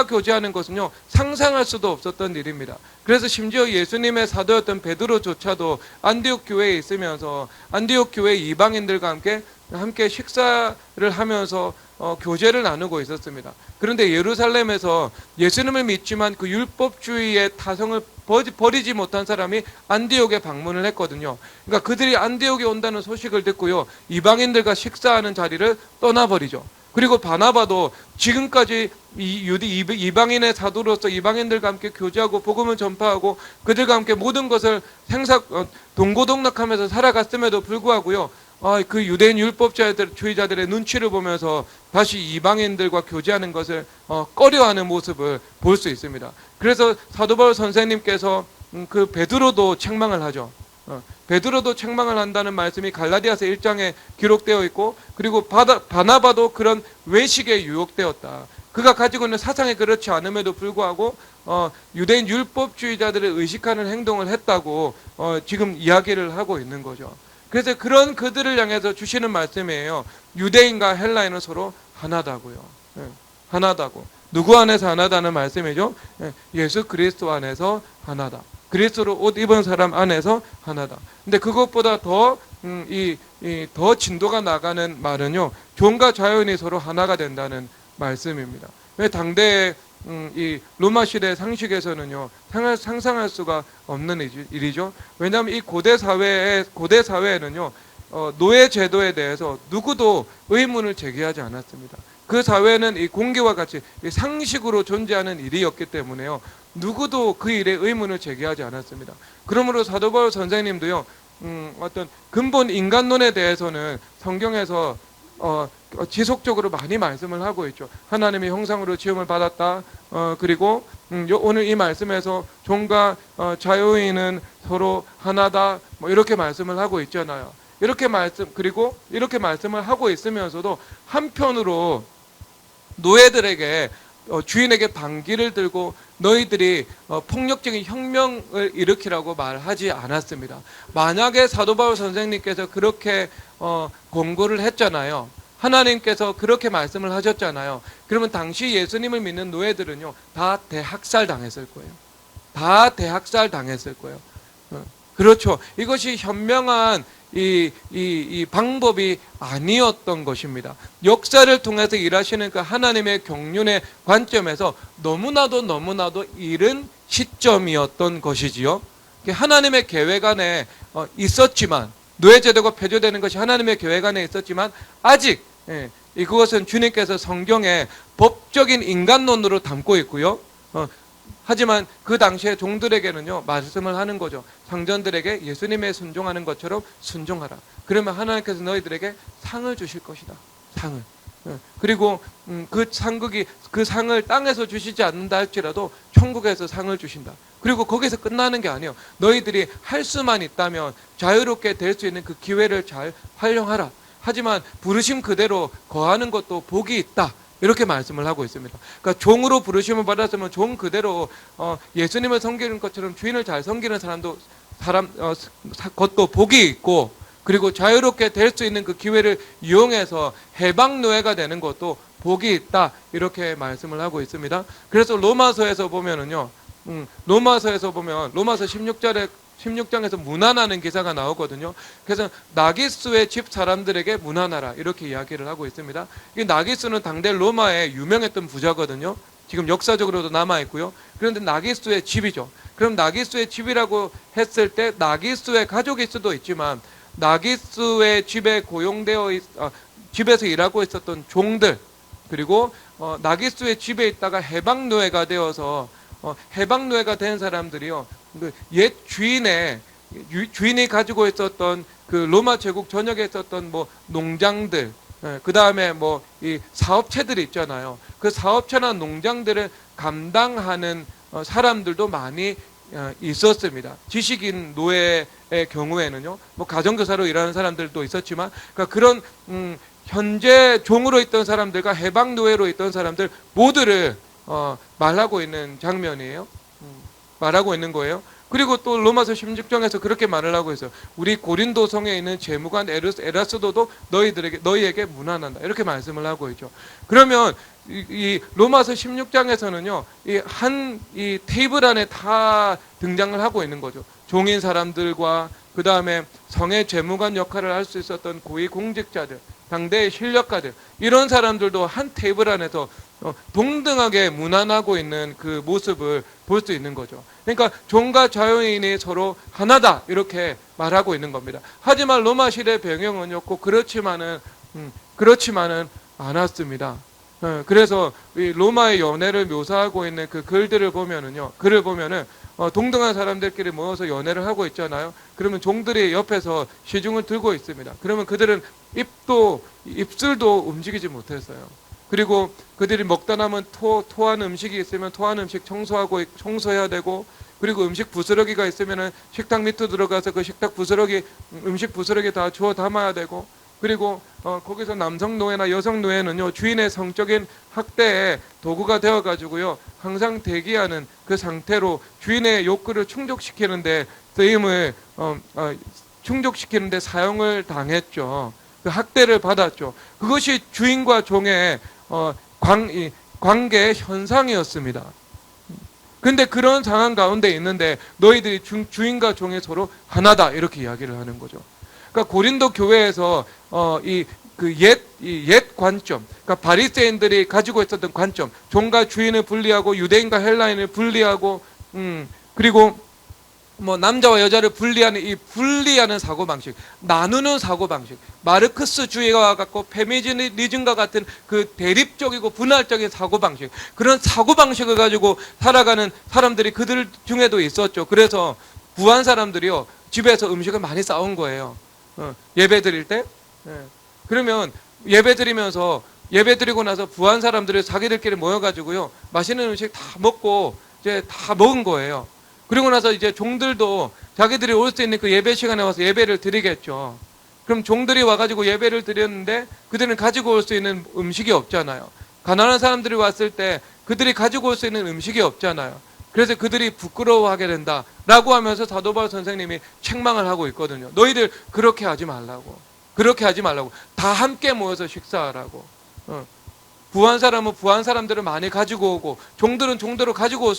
교제하는 것은요 상상할 수도 없었던 일입니다. 그래서 심지어 예수님의 사도였던 베드로조차도 안디옥 교회에 있으면서 안디옥 교회 이방인들과 함께 식사를 하면서 교제를 나누고 있었습니다. 그런데 예루살렘에서 예수님을 믿지만 그 율법주의의 타성을 버리지 못한 사람이 안디옥에 방문을 했거든요. 그러니까 그들이 안디옥에 온다는 소식을 듣고요 이방인들과 식사하는 자리를 떠나버리죠. 그리고 바나바도 지금까지 이방인의 사도로서 이방인들과 함께 교제하고 복음을 전파하고 그들과 함께 모든 것을 동고동락하면서 살아갔음에도 불구하고요 그 유대인 율법주의자들의 눈치를 보면서 다시 이방인들과 교제하는 것을 꺼려하는 모습을 볼 수 있습니다. 그래서 사도 바울 선생님께서 그 베드로도 책망을 하죠. 베드로도 책망을 한다는 말씀이 갈라디아서 1장에 기록되어 있고 그리고 바나바도 그런 외식에 유혹되었다. 그가 가지고 있는 사상이 그렇지 않음에도 불구하고 유대인 율법주의자들을 의식하는 행동을 했다고 지금 이야기를 하고 있는 거죠. 그래서 그런 그들을 향해서 주시는 말씀이에요. 유대인과 헬라인은 서로 하나다고요. 하나다고. 누구 안에서 하나다는 말씀이죠. 예수 그리스도 안에서 하나다. 그리스도로 옷 입은 사람 안에서 하나다. 근데 그것보다 더 진도가 나가는 말은요. 종과 자유인이 서로 하나가 된다는 말씀입니다. 왜 당대의 이 로마 시대 상식에서는요 상상할 수가 없는 일이죠. 왜냐하면 이 고대 사회에는요 노예 제도에 대해서 누구도 의문을 제기하지 않았습니다. 그 사회는 이 공기와 같이 상식으로 존재하는 일이었기 때문에요 누구도 그 일에 의문을 제기하지 않았습니다. 그러므로 사도 바울 선생님도요 어떤 근본 인간론에 대해서는 성경에서 지속적으로 많이 말씀을 하고 있죠. 하나님의 형상으로 지음을 받았다. 그리고 오늘 이 말씀에서 종과 자유인은 서로 하나다. 뭐 이렇게 말씀을 하고 있잖아요. 이렇게 말씀을 하고 있으면서도 한편으로 노예들에게 주인에게 반기를 들고 너희들이 폭력적인 혁명을 일으키라고 말하지 않았습니다. 만약에 사도 바울 선생님께서 그렇게 권고를 했잖아요. 하나님께서 그렇게 말씀을 하셨잖아요. 그러면 당시 예수님을 믿는 노예들은요 다 대학살 당했을 거예요. 다 대학살 당했을 거예요. 그렇죠. 이것이 현명한 이 방법이 아니었던 것입니다. 역사를 통해서 일하시는 그 하나님의 경륜의 관점에서 너무나도 이른 시점이었던 것이지요. 하나님의 계획 안에 있었지만 노예제도가 폐지되는 것이 하나님의 계획 안에 있었지만 아직 그것은 주님께서 성경에 법적인 인간론으로 담고 있고요. 하지만 그 당시에 종들에게는요 말씀을 하는 거죠. 상전들에게 예수님에 순종하는 것처럼 순종하라. 그러면 하나님께서 너희들에게 상을 주실 것이다. 상을. 그리고 그 상을 땅에서 주시지 않는다 할지라도 천국에서 상을 주신다. 그리고 거기서 끝나는 게 아니에요. 너희들이 할 수만 있다면 자유롭게 될 수 있는 그 기회를 잘 활용하라. 하지만 부르심 그대로 거하는 것도 복이 있다. 이렇게 말씀을 하고 있습니다. 그러니까 종으로 부르심을 받았으면 종 그대로 예수님을 섬기는 것처럼 주인을 잘 섬기는 것도 복이 있고, 그리고 자유롭게 될 수 있는 그 기회를 이용해서 해방 노예가 되는 것도 복이 있다, 이렇게 말씀을 하고 있습니다. 그래서 로마서에서 보면은요, 로마서에서 보면 로마서 16장에서 문안하는 기사가 나오거든요. 그래서 나기수의 집 사람들에게 문안하라, 이렇게 이야기를 하고 있습니다. 이 나기수는 당대 로마의 유명했던 부자거든요. 지금 역사적으로도 남아있고요. 그런데 나기수의 집이죠. 그럼 나기수의 집이라고 했을 때 나기수의 가족일 수도 있지만, 나기수의 집에 집에서 일하고 있었던 종들, 그리고 나기수의 집에 있다가 해방노예가 되어서 해방노예가 된 사람들이요, 옛 주인이 가지고 있었던 그 로마 제국 전역에 있었던 뭐 농장들, 그 다음에 뭐 이 사업체들이 있잖아요. 그 사업체나 농장들을 감당하는 사람들도 많이 있었습니다. 지식인 노예의 경우에는요, 뭐 가정교사로 일하는 사람들도 있었지만, 그러니까 그런 현재 종으로 있던 사람들과 해방 노예로 있던 사람들 모두를 말하고 있는 장면이에요. 말하고 있는 거예요. 그리고 또 로마서 16장에서 그렇게 말을 하고 있어요. 우리 고린도 성에 있는 재무관 에라스도도 너희에게 문안한다, 이렇게 말씀을 하고 있죠. 그러면 이 로마서 16장에서는요, 이 테이블 안에 다 등장을 하고 있는 거죠. 종인 사람들과 그 다음에 성의 재무관 역할을 할 수 있었던 고위 공직자들, 당대의 실력가들, 이런 사람들도 한 테이블 안에서 동등하게 문안하고 있는 그 모습을 볼 수 있는 거죠. 그러니까 종과 자유인이 서로 하나다, 이렇게 말하고 있는 겁니다. 하지만 로마 시대 배경은요, 그렇지만은 않았습니다. 그래서 이 로마의 연애를 묘사하고 있는 그 글을 보면은 동등한 사람들끼리 모여서 연애를 하고 있잖아요. 그러면 종들이 옆에서 시중을 들고 있습니다. 그러면 그들은 입술도 움직이지 못했어요. 그리고 그들이 먹다 남은 토한 음식이 있으면 토한 음식 청소해야 되고, 그리고 음식 부스러기가 있으면 식탁 밑으로 들어가서 그 음식 부스러기 다 주워 담아야 되고, 그리고 거기서 남성 노예나 여성 노예는요, 주인의 성적인 학대의 도구가 되어가지고요, 항상 대기하는 그 상태로 주인의 욕구를 충족시키는데 사용을 당했죠. 그 학대를 받았죠. 그것이 주인과 종의 관계의 현상이었습니다. 근데 그런 상황 가운데 있는데 너희들이 주인과 종이 서로 하나다, 이렇게 이야기를 하는 거죠. 그러니까 고린도 교회에서 옛 관점, 그러니까 바리새인들이 가지고 있었던 관점, 종과 주인을 분리하고 유대인과 헬라인을 분리하고, 그리고 뭐 남자와 여자를 분리하는 이 분리하는 사고방식, 나누는 사고방식, 마르크스주의와 같고 페미니즘과 같은 그 대립적이고 분할적인 사고방식, 그런 사고방식을 가지고 살아가는 사람들이 그들 중에도 있었죠. 그래서 부한 사람들이요, 집에서 음식을 많이 싸온 거예요. 예배 드릴 때. 그러면 예배 드리고 나서 부한 사람들이 자기들끼리 모여가지고요, 맛있는 음식 다 먹고 이제 다 먹은 거예요. 그리고 나서 이제 종들도 자기들이 올 수 있는 그 예배 시간에 와서 예배를 드리겠죠. 그럼 종들이 와가지고 예배를 드렸는데 그들은 가지고 올 수 있는 음식이 없잖아요. 가난한 사람들이 왔을 때 그들이 가지고 올 수 있는 음식이 없잖아요. 그래서 그들이 부끄러워하게 된다라고 하면서 사도 바울 선생님이 책망을 하고 있거든요. 너희들 그렇게 하지 말라고. 다 함께 모여서 식사하라고. 부한 사람은 부한 사람들을 많이 가지고 오고, 종들은 종대로 가지고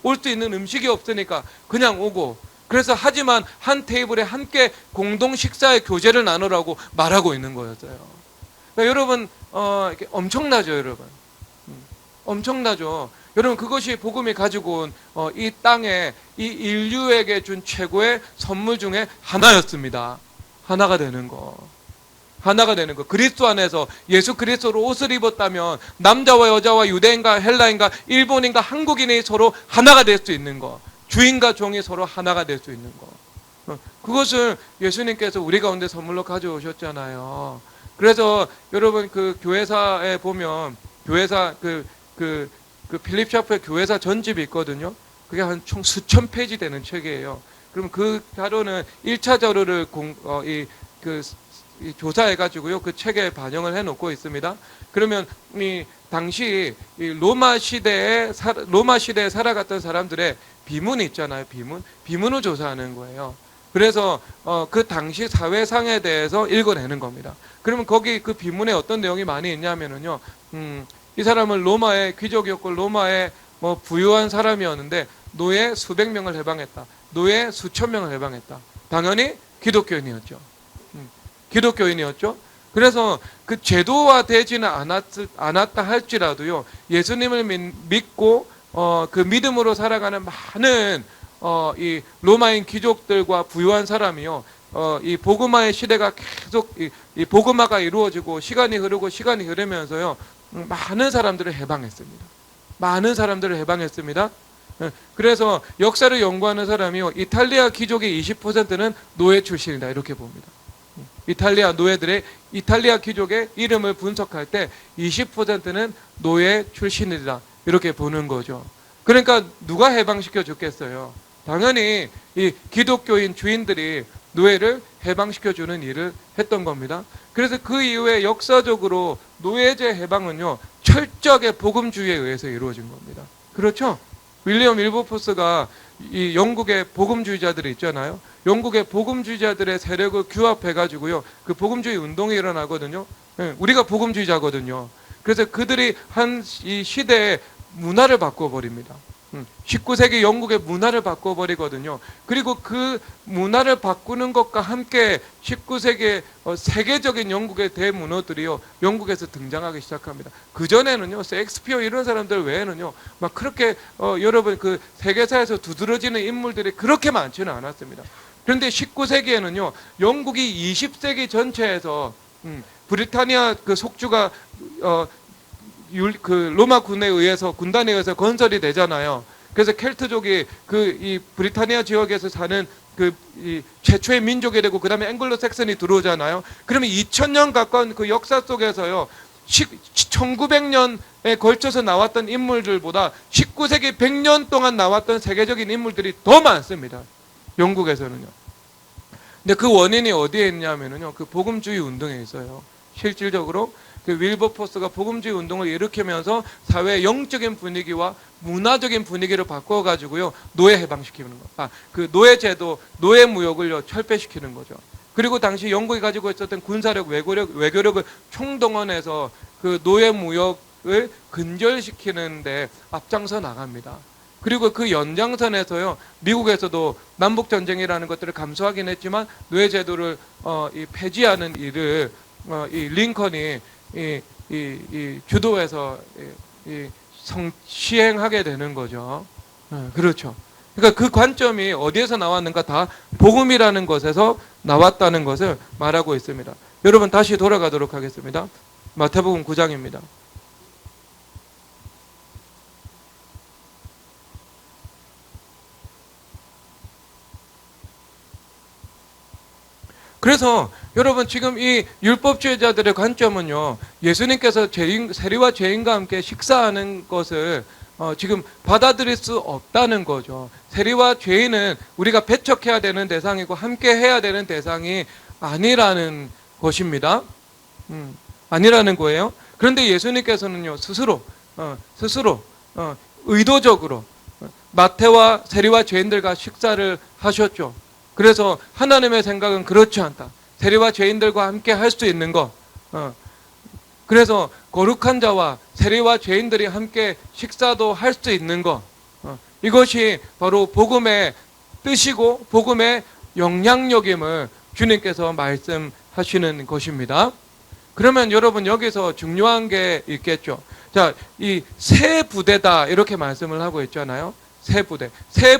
올 수 있는 음식이 없으니까 그냥 오고, 그래서 하지만 한 테이블에 함께 공동 식사의 교제를 나누라고 말하고 있는 거였어요. 그러니까 여러분, 엄청나죠, 여러분. 엄청나죠. 여러분, 그것이 복음이 가지고 온 이 땅에 이 인류에게 준 최고의 선물 중에 하나였습니다. 하나가 되는 거. 그리스도 안에서 예수 그리스도로 옷을 입었다면 남자와 여자와 유대인과 헬라인과 일본인과 한국인이 서로 하나가 될 수 있는 거. 주인과 종이 서로 하나가 될 수 있는 거. 그것을 예수님께서 우리 가운데 선물로 가져오셨잖아요. 그래서 여러분, 그 교회사에 보면 교회사 필립 샤프의 교회사 전집이 있거든요. 그게 한 총 수천 페이지 되는 책이에요. 그럼 그 자료는 1차 자료를 조사해가지고요, 그 책에 반영을 해놓고 있습니다. 그러면 당시 이 로마 시대에 살아갔던 사람들의 비문이 있잖아요. 비문을 조사하는 거예요. 그래서 그 당시 사회상에 대해서 읽어내는 겁니다. 그러면 거기 그 비문에 어떤 내용이 많이 있냐면은요, 이 사람은 로마의 귀족이었고 로마의 뭐 부유한 사람이었는데 노예 수백 명을 해방했다. 노예 수천 명을 해방했다. 당연히 기독교인이었죠. 기독교인이었죠. 그래서 그 제도화되지는 않았다 할지라도요, 예수님을 믿고 그 믿음으로 살아가는 많은 이 로마인 귀족들과 부유한 사람이요, 이 복음화의 시대가 계속 이 복음화가 이루어지고 시간이 흐르면서요, 많은 사람들을 해방했습니다. 많은 사람들을 해방했습니다. 그래서 역사를 연구하는 사람이요, 이탈리아 귀족의 20%는 노예 출신이다 이렇게 봅니다. 이탈리아 귀족의 이름을 분석할 때 20%는 노예 출신이다 이렇게 보는 거죠. 그러니까 누가 해방시켜 줬겠어요? 당연히 이 기독교인 주인들이 노예를 해방시켜 주는 일을 했던 겁니다. 그래서 그 이후에 역사적으로 노예제 해방은요, 철저하게 복음주의에 의해서 이루어진 겁니다. 그렇죠? 윌리엄 윌버포스가 이 영국의 복음주의자들이 있잖아요. 영국의 복음주의자들의 세력을 규합해가지고요, 그 복음주의 운동이 일어나거든요. 우리가 복음주의자거든요. 그래서 그들이 한 이 시대의 문화를 바꿔버립니다. 19세기 영국의 문화를 바꿔버리거든요. 그리고 그 문화를 바꾸는 것과 함께 19세기의 세계적인 영국의 대문호들이요, 영국에서 등장하기 시작합니다. 그전에는요, 셰익스피어 이런 사람들 외에는요, 막 그렇게 여러분 그 세계사에서 두드러지는 인물들이 그렇게 많지는 않았습니다. 그런데 19세기에는요, 영국이 20세기 전체에서 브리타니아 그 속주가 그 로마 군단에 의해서 건설이 되잖아요. 그래서 켈트족이 이 브리타니아 지역에서 사는 이 최초의 민족이 되고, 그 다음에 앵글로 섹슨이 들어오잖아요. 그러면 2000년 가까운 그 역사 속에서요, 1900년에 걸쳐서 나왔던 인물들보다 19세기 100년 동안 나왔던 세계적인 인물들이 더 많습니다. 영국에서는요. 근데 그 원인이 어디에 있냐면요, 그 복음주의 운동에 있어요. 실질적으로 그 윌버포스가 복음주의 운동을 일으키면서 사회의 영적인 분위기와 문화적인 분위기를 바꿔가지고요, 노예 해방시키는 거. 그 노예제도, 노예무역을요, 철폐시키는 거죠. 그리고 당시 영국이 가지고 있었던 군사력, 외교력을 총동원해서 그 노예무역을 근절시키는데 앞장서 나갑니다. 그리고 그 연장선에서요, 미국에서도 남북전쟁이라는 것들을 감수하긴 했지만 노예제도를 폐지하는 일을 이 링컨이 주도해서 시행하게 되는 거죠. 그렇죠. 그러니까 그 관점이 어디에서 나왔는가? 다 복음이라는 것에서 나왔다는 것을 말하고 있습니다. 여러분 다시 돌아가도록 하겠습니다. 마태복음 9장입니다. 그래서 여러분 지금 이 율법주의자들의 관점은요, 예수님께서 세리와 죄인과 함께 식사하는 것을 지금 받아들일 수 없다는 거죠. 세리와 죄인은 우리가 배척해야 되는 대상이고 함께 해야 되는 대상이 아니라는 것입니다. 아니라는 거예요. 그런데 예수님께서는요, 스스로 의도적으로 마태와 세리와 죄인들과 식사를 하셨죠. 그래서 하나님의 생각은 그렇지 않다. 세리와 죄인들과 함께 할 수 있는 것. 그래서 거룩한 자와 세리와 죄인들이 함께 식사도 할 수 있는 것. 이것이 바로 복음의 뜻이고 복음의 영향력임을 주님께서 말씀하시는 것입니다. 그러면 여러분 여기서 중요한 게 있겠죠. 자, 이 새 부대다 이렇게 말씀을 하고 있잖아요. 새 부대. 새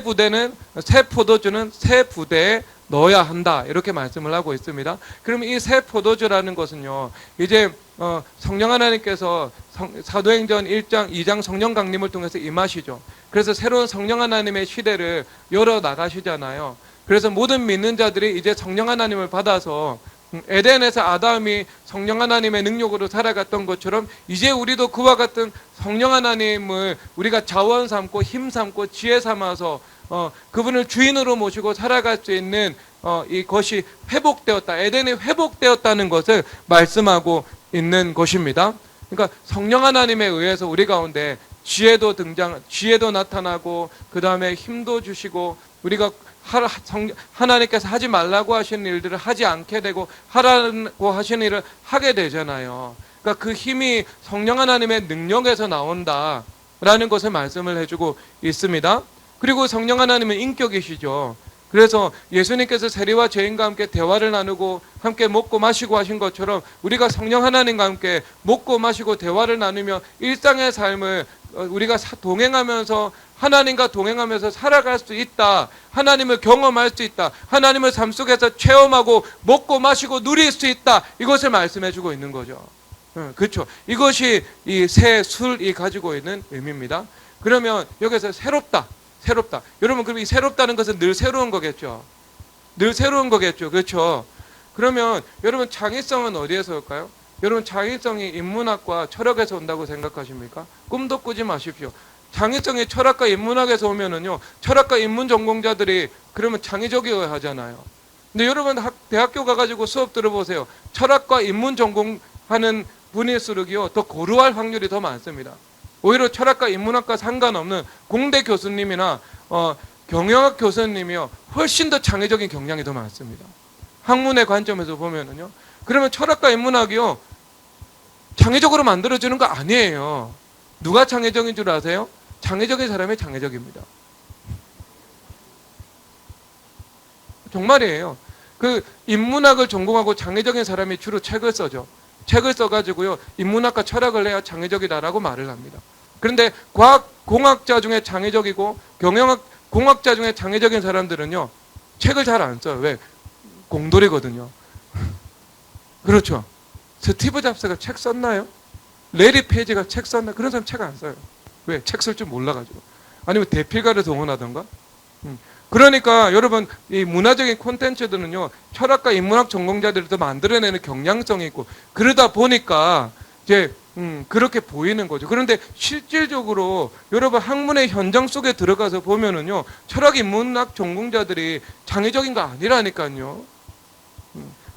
포도주는 새 부대에 넣어야 한다 이렇게 말씀을 하고 있습니다. 그럼 이 새 포도주라는 것은요, 이제 성령 하나님께서 사도행전 1장 2장 성령 강림을 통해서 임하시죠. 그래서 새로운 성령 하나님의 시대를 열어 나가시잖아요. 그래서 모든 믿는 자들이 이제 성령 하나님을 받아서 에덴에서 아담이 성령 하나님의 능력으로 살아갔던 것처럼 이제 우리도 그와 같은 성령 하나님을 우리가 자원 삼고 힘 삼고 지혜 삼아서 그분을 주인으로 모시고 살아갈 수 있는 이것이 회복되었다. 에덴이 회복되었다는 것을 말씀하고 있는 것입니다. 그러니까 성령 하나님에 의해서 우리 가운데 지혜도 나타나고 그 다음에 힘도 주시고 우리가 하나님께서 하지 말라고 하시는 일들을 하지 않게 되고 하라고 하시는 일을 하게 되잖아요. 그러니까 그 힘이 성령 하나님의 능력에서 나온다라는 것을 말씀을 해주고 있습니다. 그리고 성령 하나님은 인격이시죠. 그래서 예수님께서 세리와 죄인과 함께 대화를 나누고 함께 먹고 마시고 하신 것처럼 우리가 성령 하나님과 함께 먹고 마시고 대화를 나누며 일상의 삶을 우리가 동행하면서 하나님과 동행하면서 살아갈 수 있다. 하나님을 경험할 수 있다. 하나님을 삶 속에서 체험하고 먹고 마시고 누릴 수 있다. 이것을 말씀해 주고 있는 거죠. 그렇죠. 이것이 이 새 술이 가지고 있는 의미입니다. 그러면 여기서 새롭다. 여러분, 그럼 이 새롭다는 것은 늘 새로운 거겠죠. 늘 새로운 거겠죠. 그렇죠. 그러면 여러분 창의성은 어디에서 올까요? 여러분 창의성이 인문학과 철학에서 온다고 생각하십니까? 꿈도 꾸지 마십시오. 창의성이 철학과 인문학에서 오면은요, 철학과 인문 전공자들이 그러면 창의적이어야 하잖아요. 근데 여러분 대학교 가가지고 수업 들어보세요. 철학과 인문 전공하는 분일수록이요 더 고루할 확률이 더 많습니다. 오히려 철학과 인문학과 상관없는 공대 교수님이나 경영학 교수님이요 훨씬 더 창의적인 경향이 더 많습니다. 학문의 관점에서 보면은요. 그러면 철학과 인문학이요 창의적으로 만들어주는 거 아니에요. 누가 창의적인 줄 아세요? 창의적인 사람이 창의적입니다. 정말이에요. 그 인문학을 전공하고 창의적인 사람이 주로 책을 써죠. 책을 써가지고요 인문학과 철학을 해야 창의적이다라고 말을 합니다. 그런데 공학자 중에 창의적이고 공학자 중에 창의적인 사람들은요 책을 잘 안 써요. 왜? 공돌이거든요. 그렇죠. 스티브 잡스가 책 썼나요? 레리 페이지가 책 썼나? 그런 사람 책 안 써요. 왜? 책 쓸 줄 몰라가지고. 아니면 대필가를 동원하던가. 그러니까 여러분 이 문화적인 콘텐츠들은요 철학과 인문학 전공자들이 더 만들어내는 경향성이 있고 그러다 보니까 이제 그렇게 보이는 거죠. 그런데 실질적으로 여러분 학문의 현장 속에 들어가서 보면은요 철학 인문학 전공자들이 창의적인 거 아니라니까요.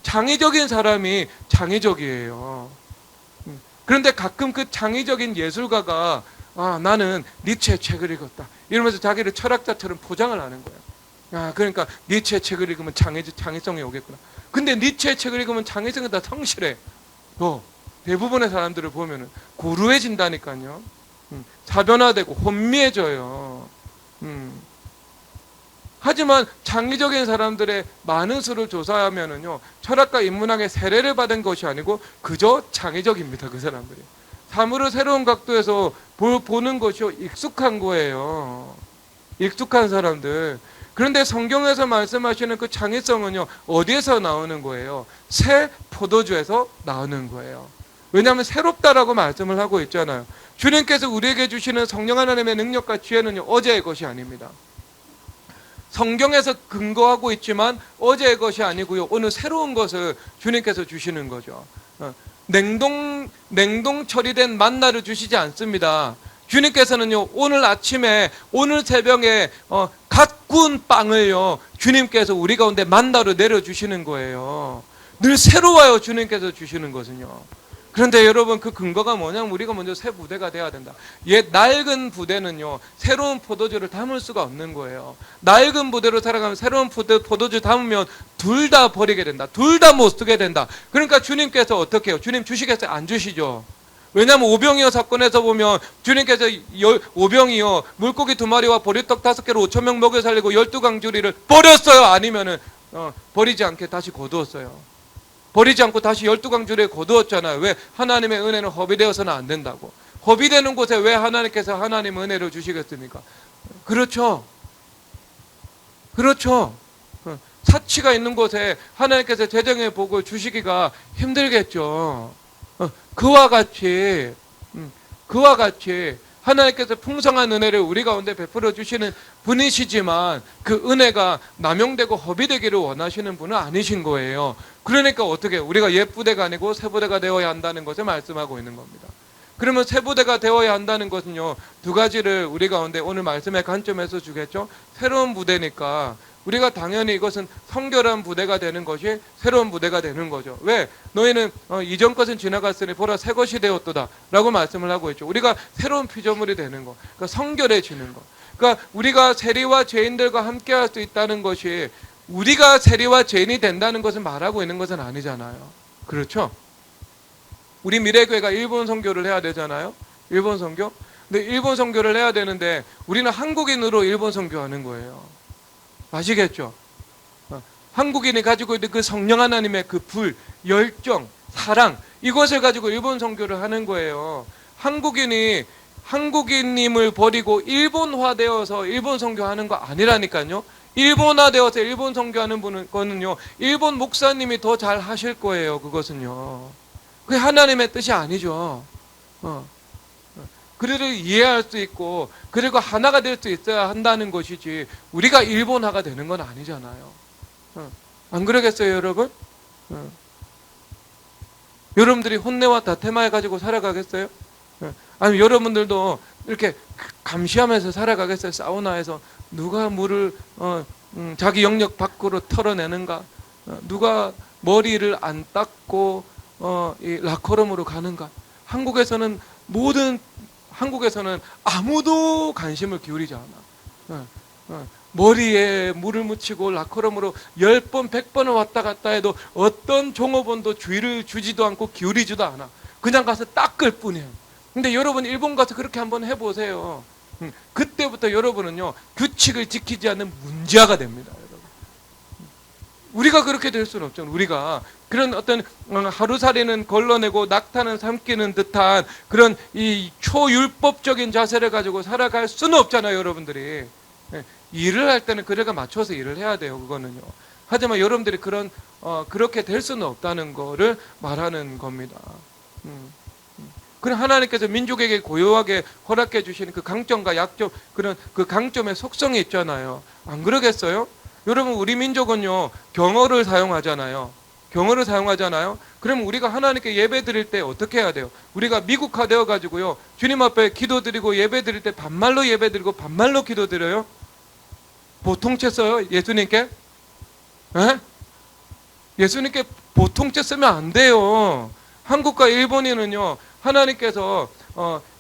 창의적인 사람이 창의적이에요. 그런데 가끔 그 창의적인 예술가가 나는 니체의 책을 읽었다 이러면서 자기를 철학자처럼 포장을 하는 거예요. 그러니까 니체의 책을 읽으면 창의성이 오겠구나. 근데 니체의 책을 읽으면 창의성이 다 성실해. 대부분의 사람들을 보면은 고루해진다니까요. 사변화되고 혼미해져요. 하지만 창의적인 사람들의 많은 수를 조사하면은요 철학과 인문학의 세례를 받은 것이 아니고 그저 창의적입니다. 그 사람들이 사물을 새로운 각도에서 보는 것이 익숙한 거예요. 익숙한 사람들. 그런데 성경에서 말씀하시는 그 창의성은요 어디에서 나오는 거예요? 새 포도주에서 나오는 거예요. 왜냐하면 새롭다라고 말씀을 하고 있잖아요. 주님께서 우리에게 주시는 성령 하나님의 능력과 지혜는요 어제의 것이 아닙니다. 성경에서 근거하고 있지만 어제의 것이 아니고요 오늘 새로운 것을 주님께서 주시는 거죠. 냉동 처리된 만나를 주시지 않습니다. 주님께서는요 오늘 아침에 오늘 새벽에 갓 구운 빵을요 주님께서 우리 가운데 만나로 내려주시는 거예요. 늘 새로워요. 주님께서 주시는 것은요. 그런데 여러분 그 근거가 뭐냐면 우리가 먼저 새 부대가 돼야 된다. 옛 낡은 부대는요 새로운 포도주를 담을 수가 없는 거예요. 낡은 부대로 살아가면 새로운 포도주 담으면 둘 다 버리게 된다. 둘 다 못 쓰게 된다. 그러니까 주님께서 어떻게 해요? 주님 주시겠어요? 안 주시죠. 왜냐하면 오병이어 사건에서 보면 주님께서 오병이어 물고기 2마리와 보리떡 5개로 5,000명 먹여 살리고 12강주리를 버렸어요? 아니면은 버리지 않게 다시 거두었어요? 버리지 않고 다시 12강주리에 거두었잖아요. 왜? 하나님의 은혜는 허비되어서는 안 된다고. 허비되는 곳에 왜 하나님께서 하나님의 은혜를 주시겠습니까? 그렇죠. 사치가 있는 곳에 하나님께서 재정의 복을 주시기가 힘들겠죠. 그와 같이 하나님께서 풍성한 은혜를 우리 가운데 베풀어 주시는 분이시지만 그 은혜가 남용되고 허비되기를 원하시는 분은 아니신 거예요. 그러니까 어떻게 우리가 옛 부대가 아니고 새 부대가 되어야 한다는 것을 말씀하고 있는 겁니다. 그러면 새 부대가 되어야 한다는 것은요 두 가지를 우리 가운데 오늘 말씀의 관점에서 주겠죠. 새로운 부대니까 우리가 당연히 이것은 성결한 부대가 되는 것이 새로운 부대가 되는 거죠. 왜? 너희는 이전 것은 지나갔으니 보라 새 것이 되었도다 라고 말씀을 하고 있죠. 우리가 새로운 피조물이 되는 거, 그러니까 성결해지는 거. 그러니까 우리가 세리와 죄인들과 함께 할 수 있다는 것이 우리가 세리와 죄인이 된다는 것을 말하고 있는 것은 아니잖아요. 그렇죠? 우리 미래교회가 일본 선교를 해야 되잖아요. 일본 선교. 근데 일본 선교를 해야 되는데 우리는 한국인으로 일본 선교하는 거예요. 아시겠죠? 한국인이 가지고 있는 그 성령 하나님의 그 불, 열정, 사랑, 이것을 가지고 일본 선교를 하는 거예요. 한국인님을 버리고 일본화되어서 일본 선교하는 거 아니라니까요. 일본화되어서 일본 선교하는 거는요, 일본 목사님이 더 잘 하실 거예요. 그것은요. 그게 하나님의 뜻이 아니죠. 그들을 이해할 수 있고 그리고 하나가 될 수 있어야 한다는 것이지 우리가 일본화가 되는 건 아니잖아요. 안 그러겠어요, 여러분? 여러분들이 혼내와 다테마 가지고 살아가겠어요? 아니면 여러분들도 이렇게 감시하면서 살아가겠어요? 사우나에서 누가 물을 자기 영역 밖으로 털어내는가? 누가 머리를 안 닦고 이 라커룸으로 가는가? 한국에서는 아무도 관심을 기울이지 않아. 머리에 물을 묻히고 라커룸으로 10번, 100번을 왔다 갔다 해도 어떤 종업원도 주의를 주지도 않고 기울이지도 않아. 그냥 가서 닦을 뿐이에요. 근데 여러분 일본 가서 그렇게 한번 해보세요. 그때부터 여러분은요, 규칙을 지키지 않는 문제아가 됩니다. 여러분. 우리가 그렇게 될 수는 없죠. 우리가 그런 어떤 하루살이는 걸러내고 낙타는 삼키는 듯한 그런 이 초율법적인 자세를 가지고 살아갈 수는 없잖아요, 여러분들이. 일을 할 때는 그래가 맞춰서 일을 해야 돼요, 그거는요. 하지만 여러분들이 그렇게 될 수는 없다는 거를 말하는 겁니다. 그럼 하나님께서 민족에게 고요하게 허락해 주시는 그 강점과 약점, 그런 그 강점의 속성이 있잖아요. 안 그러겠어요? 여러분, 우리 민족은요, 경어를 사용하잖아요. 경어를 사용하잖아요. 그럼 우리가 하나님께 예배 드릴 때 어떻게 해야 돼요? 우리가 미국화 되어 가지고요, 주님 앞에 기도 드리고 예배 드릴 때 반말로 예배 드리고 반말로 기도 드려요? 보통체 써요? 예수님께? 에? 예수님께 보통체 쓰면 안 돼요. 한국과 일본인은요, 하나님께서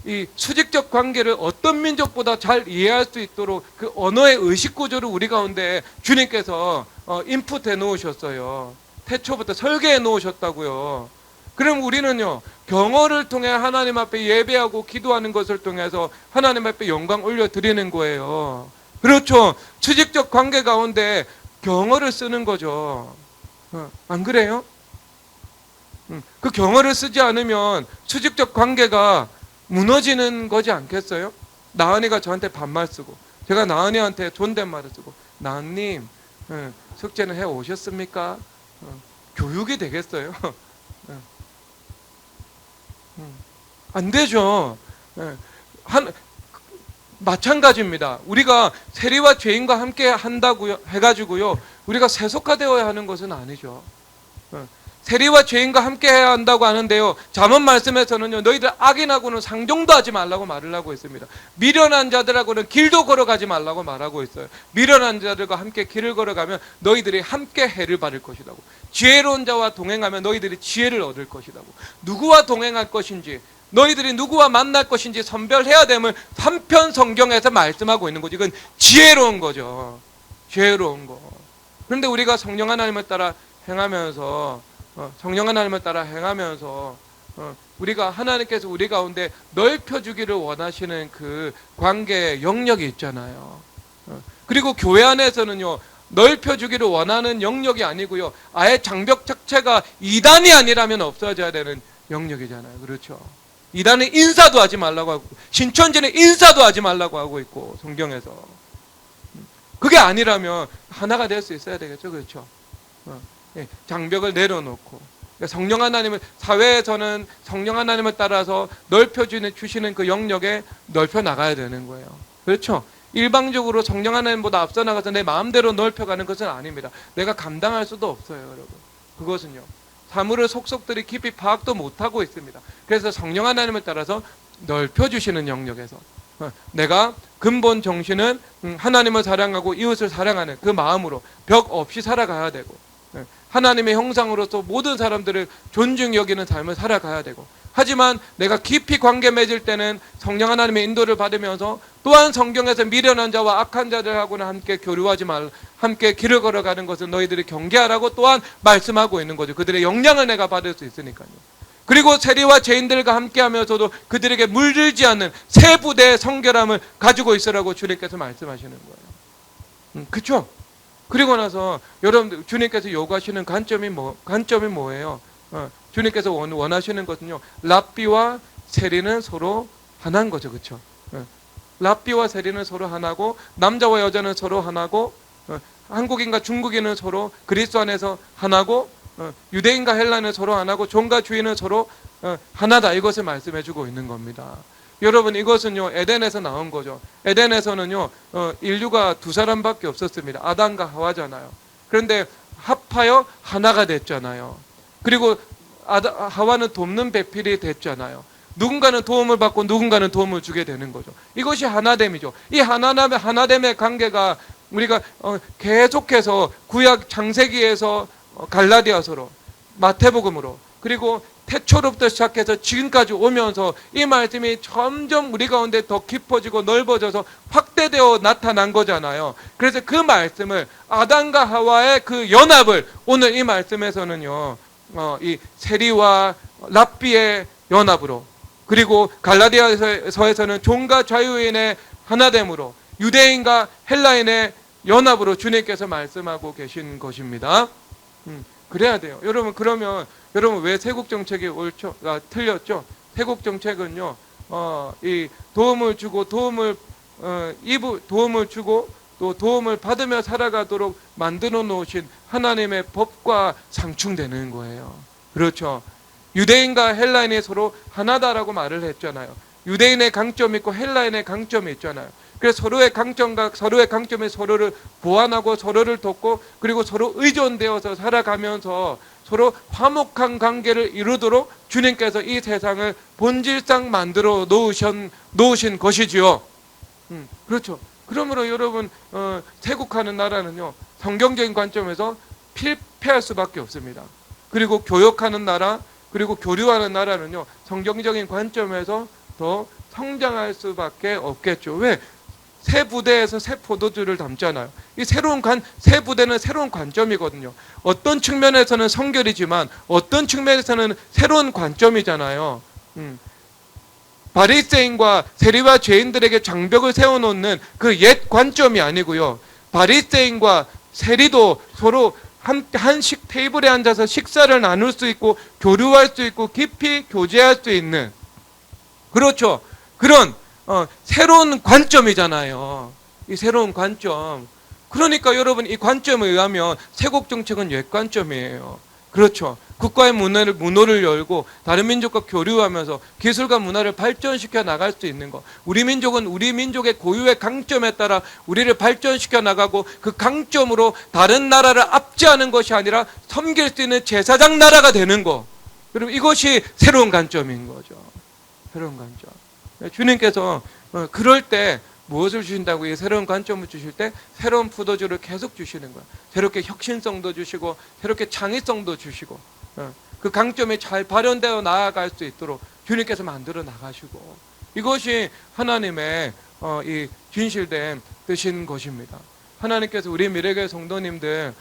이 수직적 관계를 어떤 민족보다 잘 이해할 수 있도록 그 언어의 의식 구조를 우리 가운데 주님께서 인풋해 놓으셨어요. 태초부터 설계해 놓으셨다고요. 그럼 우리는요, 경어를 통해 하나님 앞에 예배하고 기도하는 것을 통해서 하나님 앞에 영광 올려드리는 거예요. 그렇죠. 수직적 관계 가운데 경어를 쓰는 거죠. 안 그래요? 그 경어를 쓰지 않으면 수직적 관계가 무너지는 거지 않겠어요? 나은이가 저한테 반말 쓰고 제가 나은이한테 존댓말을 쓰고, 나은님 숙제는 해 오셨습니까? 교육이 되겠어요? 안 되죠. 마찬가지입니다. 우리가 세리와 죄인과 함께 한다고 해가지고요, 우리가 세속화되어야 하는 것은 아니죠. 세리와 죄인과 함께 해야 한다고 하는데요, 잠언 말씀에서는요, 너희들 악인하고는 상종도 하지 말라고 말을 하고 있습니다. 미련한 자들하고는 길도 걸어가지 말라고 말하고 있어요. 미련한 자들과 함께 길을 걸어가면 너희들이 함께 해를 받을 것이라고. 지혜로운 자와 동행하면 너희들이 지혜를 얻을 것이라고. 누구와 동행할 것인지, 너희들이 누구와 만날 것인지 선별해야 됨을 한편 성경에서 말씀하고 있는 거죠. 이건 지혜로운 거죠. 지혜로운 거. 그런데 우리가 성령 하나님을 따라 행하면서 우리가 하나님께서 우리 가운데 넓혀주기를 원하시는 그 관계의 영역이 있잖아요. 그리고 교회 안에서는요, 넓혀주기를 원하는 영역이 아니고요, 아예 장벽 자체가 이단이 아니라면 없어져야 되는 영역이잖아요. 그렇죠? 이단은 인사도 하지 말라고 하고, 신천지는 인사도 하지 말라고 하고 있고, 성경에서. 그게 아니라면 하나가 될 수 있어야 되겠죠. 그렇죠? 장벽을 내려놓고, 성령 하나님을, 사회에서는 성령 하나님을 따라서 넓혀주시는 그 영역에 넓혀 나가야 되는 거예요. 그렇죠? 일방적으로 성령 하나님보다 앞서 나가서 내 마음대로 넓혀가는 것은 아닙니다. 내가 감당할 수도 없어요, 여러분. 그것은요, 사물을 속속들이 깊이 파악도 못하고 있습니다. 그래서 성령 하나님을 따라서 넓혀주시는 영역에서 내가 근본 정신은 하나님을 사랑하고 이웃을 사랑하는 그 마음으로 벽 없이 살아가야 되고, 하나님의 형상으로서 모든 사람들을 존중 여기는 삶을 살아가야 되고, 하지만 내가 깊이 관계 맺을 때는 성령 하나님의 인도를 받으면서 또한 성경에서 미련한 자와 악한 자들하고는 함께 교류하지 말라, 함께 길을 걸어가는 것은 너희들이 경계하라고 또한 말씀하고 있는 거죠. 그들의 영향을 내가 받을 수 있으니까요. 그리고 세리와 죄인들과 함께하면서도 그들에게 물들지 않는 세 부대의 성결함을 가지고 있으라고 주님께서 말씀하시는 거예요. 그렇죠? 그리고 나서 여러분들 주님께서 요구하시는 관점이 뭐예요? 주님께서 원하시는 것은요, 랍비와 세리는 서로 하나인 거죠. 그렇죠? 랍비와 세리는 서로 하나고, 남자와 여자는 서로 하나고, 한국인과 중국인은 서로 그리스도 안에서 하나고, 유대인과 헬라는 서로 하나고, 종과 주인은 서로 하나다, 이것을 말씀해 주고 있는 겁니다. 여러분, 이것은요 에덴에서 나온 거죠. 에덴에서는요 인류가 두 사람밖에 없었습니다. 아담과 하와잖아요. 그런데 합하여 하나가 됐잖아요. 그리고 하와는 돕는 배필이 됐잖아요. 누군가는 도움을 받고 누군가는 도움을 주게 되는 거죠. 이것이 하나됨이죠. 이 하나됨의 관계가 우리가 계속해서 구약 창세기에서 갈라디아서로, 마태복음으로, 그리고 태초로부터 시작해서 지금까지 오면서 이 말씀이 점점 우리 가운데 더 깊어지고 넓어져서 확대되어 나타난 거잖아요. 그래서 그 말씀을, 아담과 하와의 그 연합을 오늘 이 말씀에서는요 이 세리와 랍비의 연합으로, 그리고 갈라디아서에서는 종과 자유인의 하나됨으로, 유대인과 헬라인의 연합으로 주님께서 말씀하고 계신 것입니다. 그래야 돼요. 여러분, 그러면 여러분 왜 세국 정책이 틀렸죠? 세국 정책은요, 이 도움을 주고 도움을 주고 또 도움을 받으며 살아가도록 만들어 놓으신 하나님의 법과 상충되는 거예요. 그렇죠? 유대인과 헬라인이 서로 하나다라고 말을 했잖아요. 유대인의 강점이 있고 헬라인의 강점이 있잖아요. 그래서 서로의 강점과 서로의 강점에 서로를 보완하고 서로를 돕고, 그리고 서로 의존되어서 살아가면서 서로 화목한 관계를 이루도록 주님께서 이 세상을 본질상 만들어 놓으신 것이지요. 그렇죠. 그러므로 여러분, 태국하는 나라는요 성경적인 관점에서 필패할 수밖에 없습니다. 그리고 교역하는 나라, 그리고 교류하는 나라는요 성경적인 관점에서 더 성장할 수밖에 없겠죠. 왜? 새 부대에서 새 포도주를 담잖아요. 이 새 부대는 새로운 관점이거든요. 어떤 측면에서는 성결이지만 어떤 측면에서는 새로운 관점이잖아요. 바리새인과 세리와 죄인들에게 장벽을 세워놓는 그 옛 관점이 아니고요. 바리새인과 세리도 서로 한식 테이블에 앉아서 식사를 나눌 수 있고 교류할 수 있고 깊이 교제할 수 있는, 그렇죠, 그런 새로운 관점이잖아요. 이 새로운 관점. 그러니까 여러분, 이 관점에 의하면 세국 정책은 옛 관점이에요. 그렇죠. 국가의 문호를 열고 다른 민족과 교류하면서 기술과 문화를 발전시켜 나갈 수 있는 것. 우리 민족은 우리 민족의 고유의 강점에 따라 우리를 발전시켜 나가고, 그 강점으로 다른 나라를 압제하는 것이 아니라 섬길 수 있는 제사장 나라가 되는 것. 그리고 이것이 새로운 관점인 거죠. 새로운 관점. 주님께서 그럴 때 무엇을 주신다고? 이 새로운 관점을 주실 때 새로운 포도주를 계속 주시는 거예요. 새롭게 혁신성도 주시고 새롭게 창의성도 주시고, 그 강점이 잘 발현되어 나아갈 수 있도록 주님께서 만들어 나가시고, 이것이 하나님의 이 진실된 뜻인 것입니다. 하나님께서 우리 미래교회 성도님들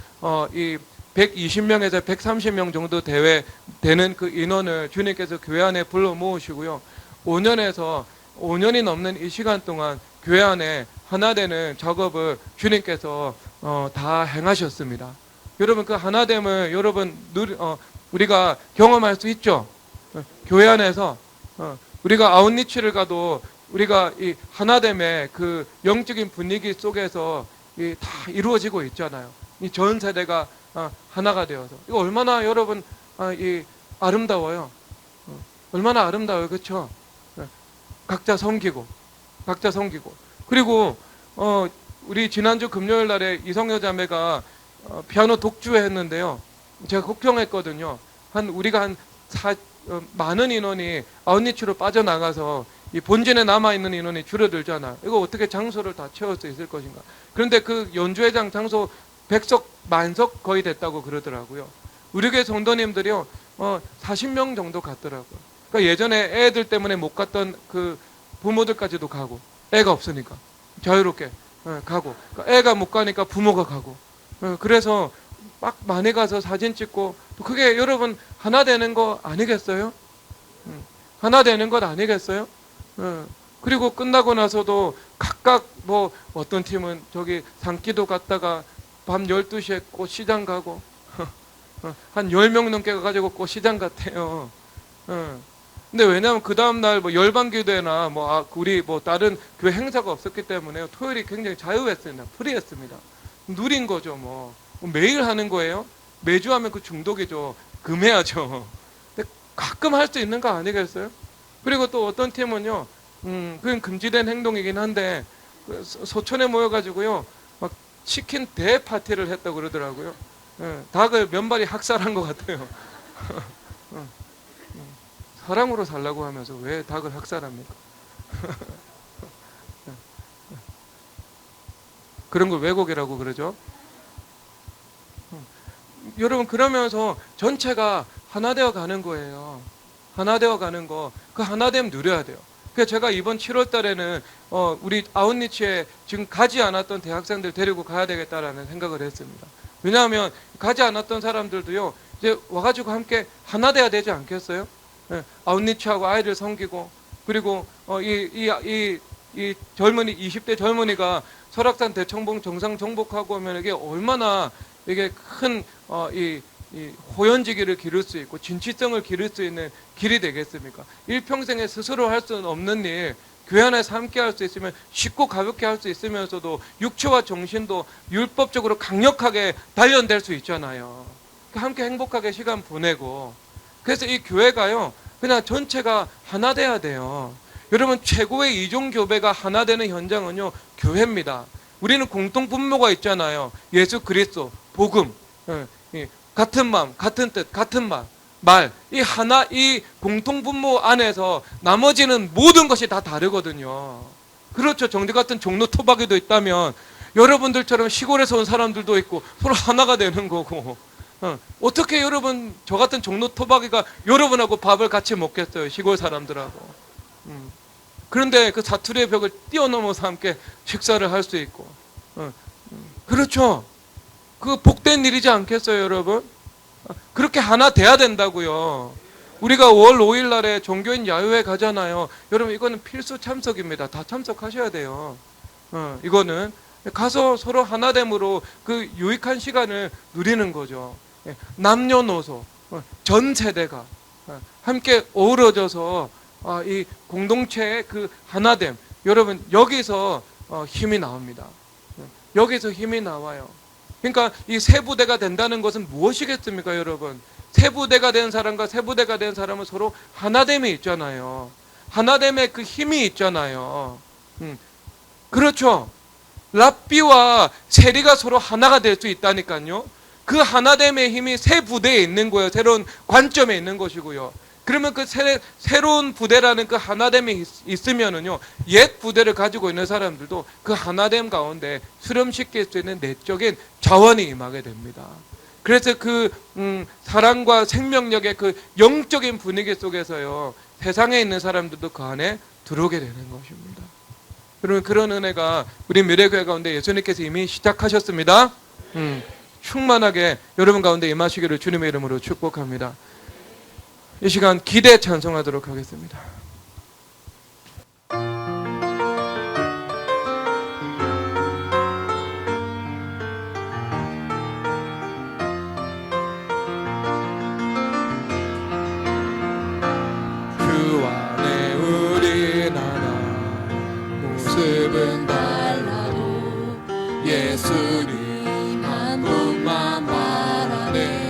이 120명에서 130명 정도 되는 그 인원을 주님께서 교회 안에 불러 모으시고요, 5년이 넘는 이 시간 동안 교회 안에 하나 되는 작업을 주님께서 다 행하셨습니다. 여러분, 그 하나됨을 여러분 우리가 경험할 수 있죠. 교회 안에서 우리가 아웃리치를 가도 우리가 이 하나됨의 그 영적인 분위기 속에서 다 이루어지고 있잖아요. 이 전 세대가 하나가 되어서, 이거 얼마나 여러분 이 아름다워요. 얼마나 아름다워요, 그렇죠? 각자 섬기고 그리고 우리 지난주 금요일 날에 이성여 자매가 피아노 독주했는데요, 제가 걱정했거든요. 우리가 많은 인원이 아웃리치로 빠져나가서 이 본진에 남아있는 인원이 줄어들잖아. 이거 어떻게 장소를 다 채울 수 있을 것인가. 그런데 그 연주회장 장소 100석 만석 거의 됐다고 그러더라고요. 우리 교회 성도님들이요 40명 정도 갔더라고요. 그러니까 예전에 애들 때문에 못 갔던 그 부모들까지도 가고, 애가 없으니까 자유롭게 가고, 그러니까 애가 못 가니까 부모가 가고, 그래서 막 많이 가서 사진 찍고, 또 그게 여러분 하나 되는 거 아니겠어요? 하나 되는 것 아니겠어요? 그리고 끝나고 나서도 각각 뭐 어떤 팀은 저기 산기도 갔다가 밤 12시에 꼭 시장 가고 한 10명 넘게 가가지고 꼭 시장 갔대요. 근데 왜냐하면 그 다음날 뭐 열방기도회나 우리 뭐 다른 교회 행사가 없었기 때문에 토요일이 굉장히 자유했습니다. 프리했습니다. 누린 거죠. 뭐 매일 하는 거예요? 매주 하면 그 중독이죠. 금해야죠. 근데 가끔 할 수 있는 거 아니겠어요? 그리고 또 어떤 팀은요, 그건 금지된 행동이긴 한데 소촌에 모여가지고요 막 치킨 대파티를 했다고 그러더라고요. 닭을 면발이 학살한 것 같아요. 사랑으로 살라고 하면서 왜 닭을 학살합니까? 그런 걸 왜곡이라고 그러죠. 여러분, 그러면서 전체가 하나 되어 가는 거예요. 하나 되어 가는 거, 그 하나됨 누려야 돼요. 그래서 제가 이번 7월 달에는 우리 아웃리치에 지금 가지 않았던 대학생들 데리고 가야 되겠다라는 생각을 했습니다. 왜냐하면 가지 않았던 사람들도요, 이제 와가지고 함께 하나 돼야 되지 않겠어요? 아웃리치하고 아이를 섬기고, 그리고 이 젊은이, 20대 젊은이가 설악산 대청봉 정상 정복하고 오면 이게 얼마나 이게 큰 이 호연지기를 기를 수 있고 진취성을 기를 수 있는 길이 되겠습니까? 일평생에 스스로 할 수 없는 일, 교회 안에서 함께 할 수 있으면 쉽고 가볍게 할 수 있으면서도 육체와 정신도 율법적으로 강력하게 단련될 수 있잖아요. 함께 행복하게 시간 보내고, 그래서 이 교회가요 그냥 전체가 하나 돼야 돼요. 여러분, 최고의 이종교배가 하나 되는 현장은요 교회입니다. 우리는 공통 분모가 있잖아요. 예수 그리스도, 복음, 같은 마음, 같은 뜻, 같은 말. 이 공통 분모 안에서 나머지는 모든 것이 다 다르거든요. 그렇죠. 정지 같은 종로 토박이도 있다면 여러분들처럼 시골에서 온 사람들도 있고 서로 하나가 되는 거고, 어떻게 여러분 저 같은 종로 토박이가 여러분하고 밥을 같이 먹겠어요, 시골 사람들하고. 그런데 그 사투리의 벽을 뛰어넘어서 함께 식사를 할 수 있고, 그렇죠. 그 복된 일이지 않겠어요, 여러분? 그렇게 하나 돼야 된다고요. 우리가 5월 5일 날에 종교인 야유회 가잖아요. 여러분, 이거는 필수 참석입니다. 다 참석하셔야 돼요. 이거는 가서 서로 하나됨으로 그 유익한 시간을 누리는 거죠. 남녀노소, 전 세대가 함께 어우러져서 이 공동체의 그 하나됨, 여러분 여기서 힘이 나옵니다. 여기서 힘이 나와요. 그러니까 이 세 부대가 된다는 것은 무엇이겠습니까, 여러분? 세 부대가 된 사람과 세 부대가 된 사람은 서로 하나됨이 있잖아요. 하나됨의 그 힘이 있잖아요. 그렇죠. 랍비와 세리가 서로 하나가 될 수 있다니까요. 그 하나됨의 힘이 세 부대에 있는 거예요. 새로운 관점에 있는 것이고요. 그러면 그 새로운 부대라는 그 하나됨이 있으면은요, 옛 부대를 가지고 있는 사람들도 그 하나됨 가운데 수렴시킬 수 있는 내적인 자원이 임하게 됩니다. 그래서 그 사랑과 생명력의 그 영적인 분위기 속에서요, 세상에 있는 사람들도 그 안에 들어오게 되는 것입니다. 그러면 그런 은혜가 우리 미래교회 가운데 예수님께서 이미 시작하셨습니다. 충만하게 여러분 가운데 임하시기를 주님의 이름으로 축복합니다. 이 시간 기대 찬송하도록 하겠습니다. 그 안에 우린 하나, 모습은 달라도 예수님 한 분만 말하네.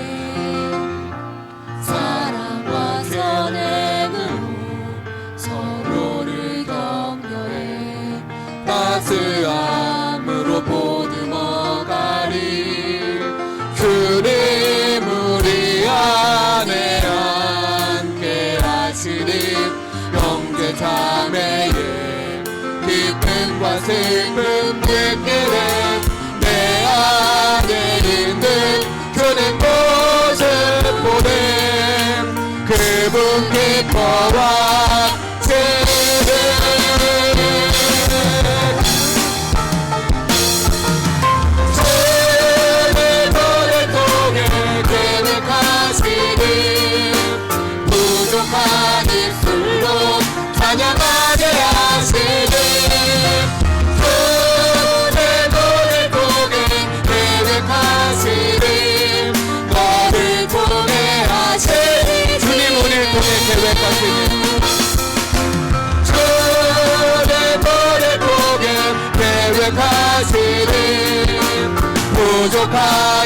따스함으로 보듬어가리. 주님 우리 안에 함께 하시니 형제 자매 슬픔 느끼는 내 안에 있는 그는 모습 보는 그분 기뻐와 지는 주의 노래 통해 계획하시는 부족한 입술로 찬양하게 하시는 주의 노래 통해 계획하시는 너를 통해 하시는 주님 우리를 통해 계획하시는 주의 노래 통해 계획하시는 부족한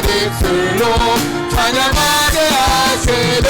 입술로 찬양하게 하시는